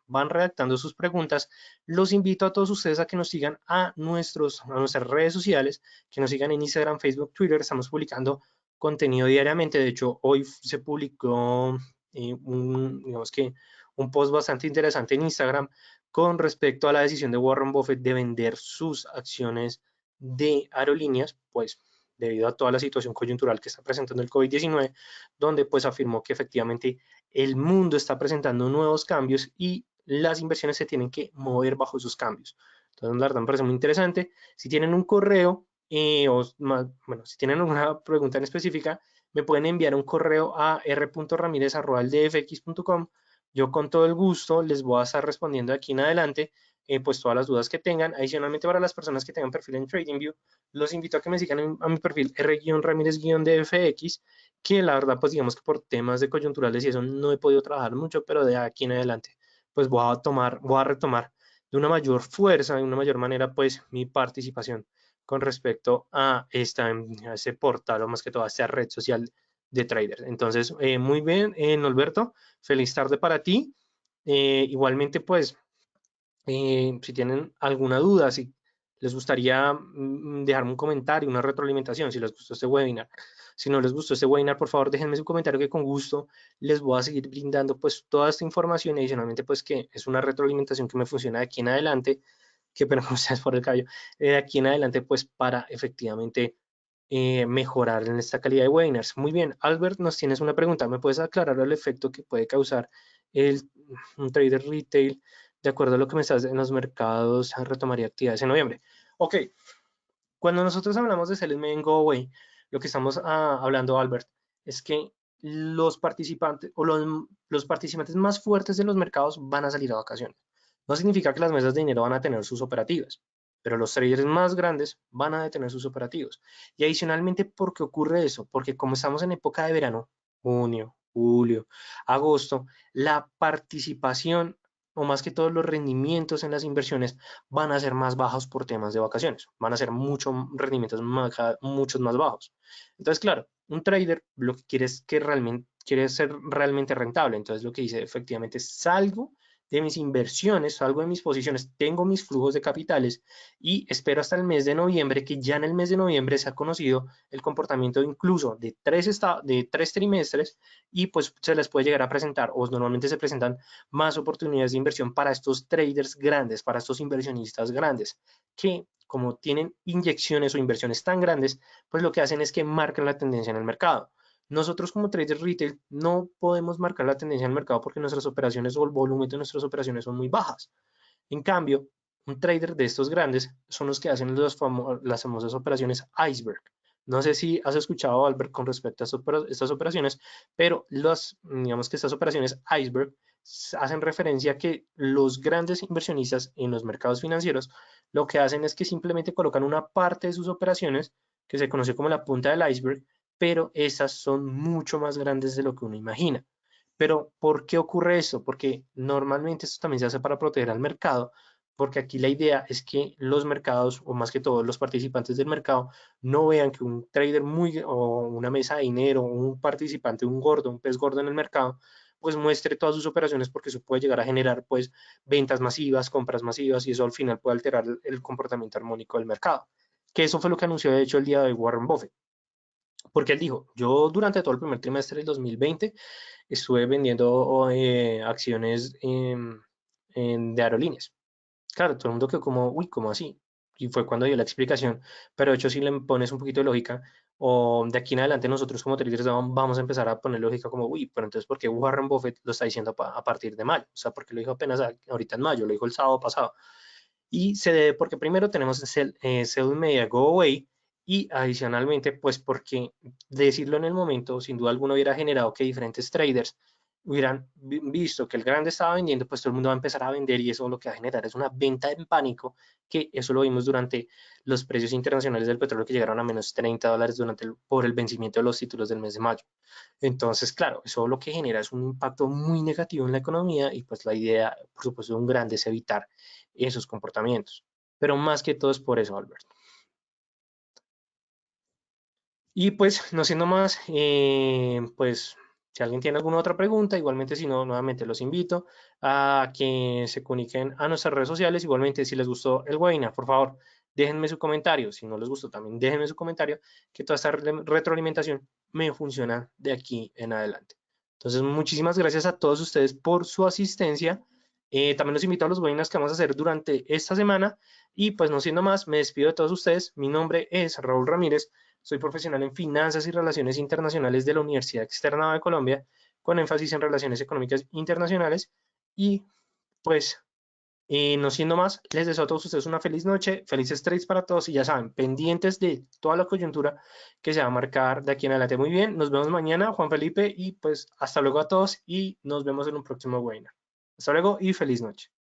van redactando sus preguntas, los invito a todos ustedes a que nos sigan a nuestras redes sociales, que nos sigan en Instagram, Facebook, Twitter. Estamos publicando contenido diariamente. De hecho, hoy se publicó digamos que un post bastante interesante en Instagram con respecto a la decisión de Warren Buffett de vender sus acciones de aerolíneas, pues debido a toda la situación coyuntural que está presentando el COVID-19, donde pues afirmó que efectivamente el mundo está presentando nuevos cambios y las inversiones se tienen que mover bajo esos cambios. Entonces, la verdad me parece muy interesante. Si tienen un correo o más, bueno, si tienen alguna pregunta en específica, me pueden enviar un correo a r.ramirez@ldfx.com. Yo con todo el gusto les voy a estar respondiendo de aquí en adelante pues todas las dudas que tengan. Adicionalmente, para las personas que tengan perfil en TradingView, los invito a que me sigan a mi perfil r-ramirez-dfx, que la verdad, pues digamos que por temas de coyunturales y eso no he podido trabajar mucho, pero de aquí en adelante, pues voy a retomar de una mayor fuerza, de una mayor manera, pues mi participación con respecto a, a ese portal o más que todo a esta red social de traders. Entonces, muy bien, Norberto, feliz tarde para ti. Igualmente, pues si tienen alguna duda, si les gustaría dejarme un comentario, una retroalimentación, si les gustó este webinar. Si no les gustó este webinar, por favor, déjenme su comentario que con gusto les voy a seguir brindando pues toda esta información y adicionalmente pues que es una retroalimentación que me funciona de aquí en adelante, que pero ustedes por el cabello, de aquí en adelante pues para efectivamente mejorar en esta calidad de webinars. Muy bien, Albert, nos tienes una pregunta. ¿Me puedes aclarar el efecto que puede causar el, un trader retail de acuerdo a lo que me estás en los mercados retomaría actividades en noviembre? Ok, cuando nosotros hablamos de Sell It May and Go Away, lo que estamos hablando, Albert, es que los participantes o los participantes más fuertes de los mercados van a salir a vacaciones. No significa que las mesas de dinero van a tener sus operativas, pero los traders más grandes van a detener sus operativos. Y adicionalmente, ¿por qué ocurre eso? Porque como estamos en época de verano, junio, julio, agosto, la participación o más que todos los rendimientos en las inversiones van a ser más bajos por temas de vacaciones, van a ser muchos rendimientos muchos más bajos. Entonces, claro, un trader lo que quiere es que realmente quiere ser realmente rentable. Entonces, lo que dice efectivamente es salgo de mis inversiones, salgo de mis posiciones, tengo mis flujos de capitales y espero hasta el mes de noviembre, que ya en el mes de noviembre se ha conocido el comportamiento incluso de tres trimestres y pues se les puede llegar a presentar o normalmente se presentan más oportunidades de inversión para estos traders grandes, para estos inversionistas grandes, que como tienen inyecciones o inversiones tan grandes, pues lo que hacen es que marcan la tendencia en el mercado. Nosotros como traders retail no podemos marcar la tendencia en el mercado porque nuestras operaciones o el volumen de nuestras operaciones son muy bajas. En cambio, un trader de estos grandes son los que hacen las famosas operaciones iceberg. No sé si has escuchado, Albert, con respecto a estas operaciones, pero digamos que estas operaciones iceberg hacen referencia a que los grandes inversionistas en los mercados financieros lo que hacen es que simplemente colocan una parte de sus operaciones que se conoce como la punta del iceberg, pero esas son mucho más grandes de lo que uno imagina. Pero ¿por qué ocurre eso? Porque normalmente esto también se hace para proteger al mercado, porque aquí la idea es que los mercados, o más que todo los participantes del mercado, no vean que un trader o una mesa de dinero, un participante, un gordo, un pez gordo en el mercado, pues muestre todas sus operaciones porque eso puede llegar a generar pues ventas masivas, compras masivas y eso al final puede alterar el comportamiento armónico del mercado. Que eso fue lo que anunció de hecho el día de hoy Warren Buffett. Porque él dijo, yo durante todo el primer trimestre del 2020 estuve vendiendo acciones de aerolíneas. Claro, todo el mundo quedó como, uy, ¿cómo así? Y fue cuando dio la explicación. Pero de hecho, si le pones un poquito de lógica, o de aquí en adelante nosotros como traders vamos a empezar a poner lógica como, uy, pero entonces, ¿por qué Warren Buffett lo está diciendo a partir de mayo? O sea, porque lo dijo apenas ahorita en mayo, lo dijo el sábado pasado. Y se debe porque primero tenemos Sell Media Go Away y adicionalmente, pues porque decirlo en el momento, sin duda alguna hubiera generado que diferentes traders hubieran visto que el grande estaba vendiendo, pues todo el mundo va a empezar a vender y eso lo que va a generar es una venta en pánico, que eso lo vimos durante los precios internacionales del petróleo que llegaron a menos $30 por el vencimiento de los títulos del mes de mayo. Entonces, claro, eso lo que genera es un impacto muy negativo en la economía y pues la idea, por supuesto, de un grande es evitar esos comportamientos. Pero más que todo es por eso, Albert. Y pues, no siendo más, pues si alguien tiene alguna otra pregunta, igualmente si no, nuevamente los invito a que se comuniquen a nuestras redes sociales. Igualmente, si les gustó el webinar, por favor, déjenme su comentario. Si no les gustó, también déjenme su comentario, que toda esta retroalimentación me funciona de aquí en adelante. Entonces, muchísimas gracias a todos ustedes por su asistencia. También los invito a los webinars que vamos a hacer durante esta semana. Y pues no siendo más, me despido de todos ustedes. Mi nombre es Raúl Ramírez. Soy profesional en finanzas y relaciones internacionales de la Universidad Externada de Colombia, con énfasis en relaciones económicas internacionales. Y pues no siendo más, les deseo a todos ustedes una feliz noche, felices trades para todos y ya saben, pendientes de toda la coyuntura que se va a marcar de aquí en adelante. Muy bien, nos vemos mañana, Juan Felipe, y pues hasta luego a todos y nos vemos en un próximo webinar. Hasta luego y feliz noche.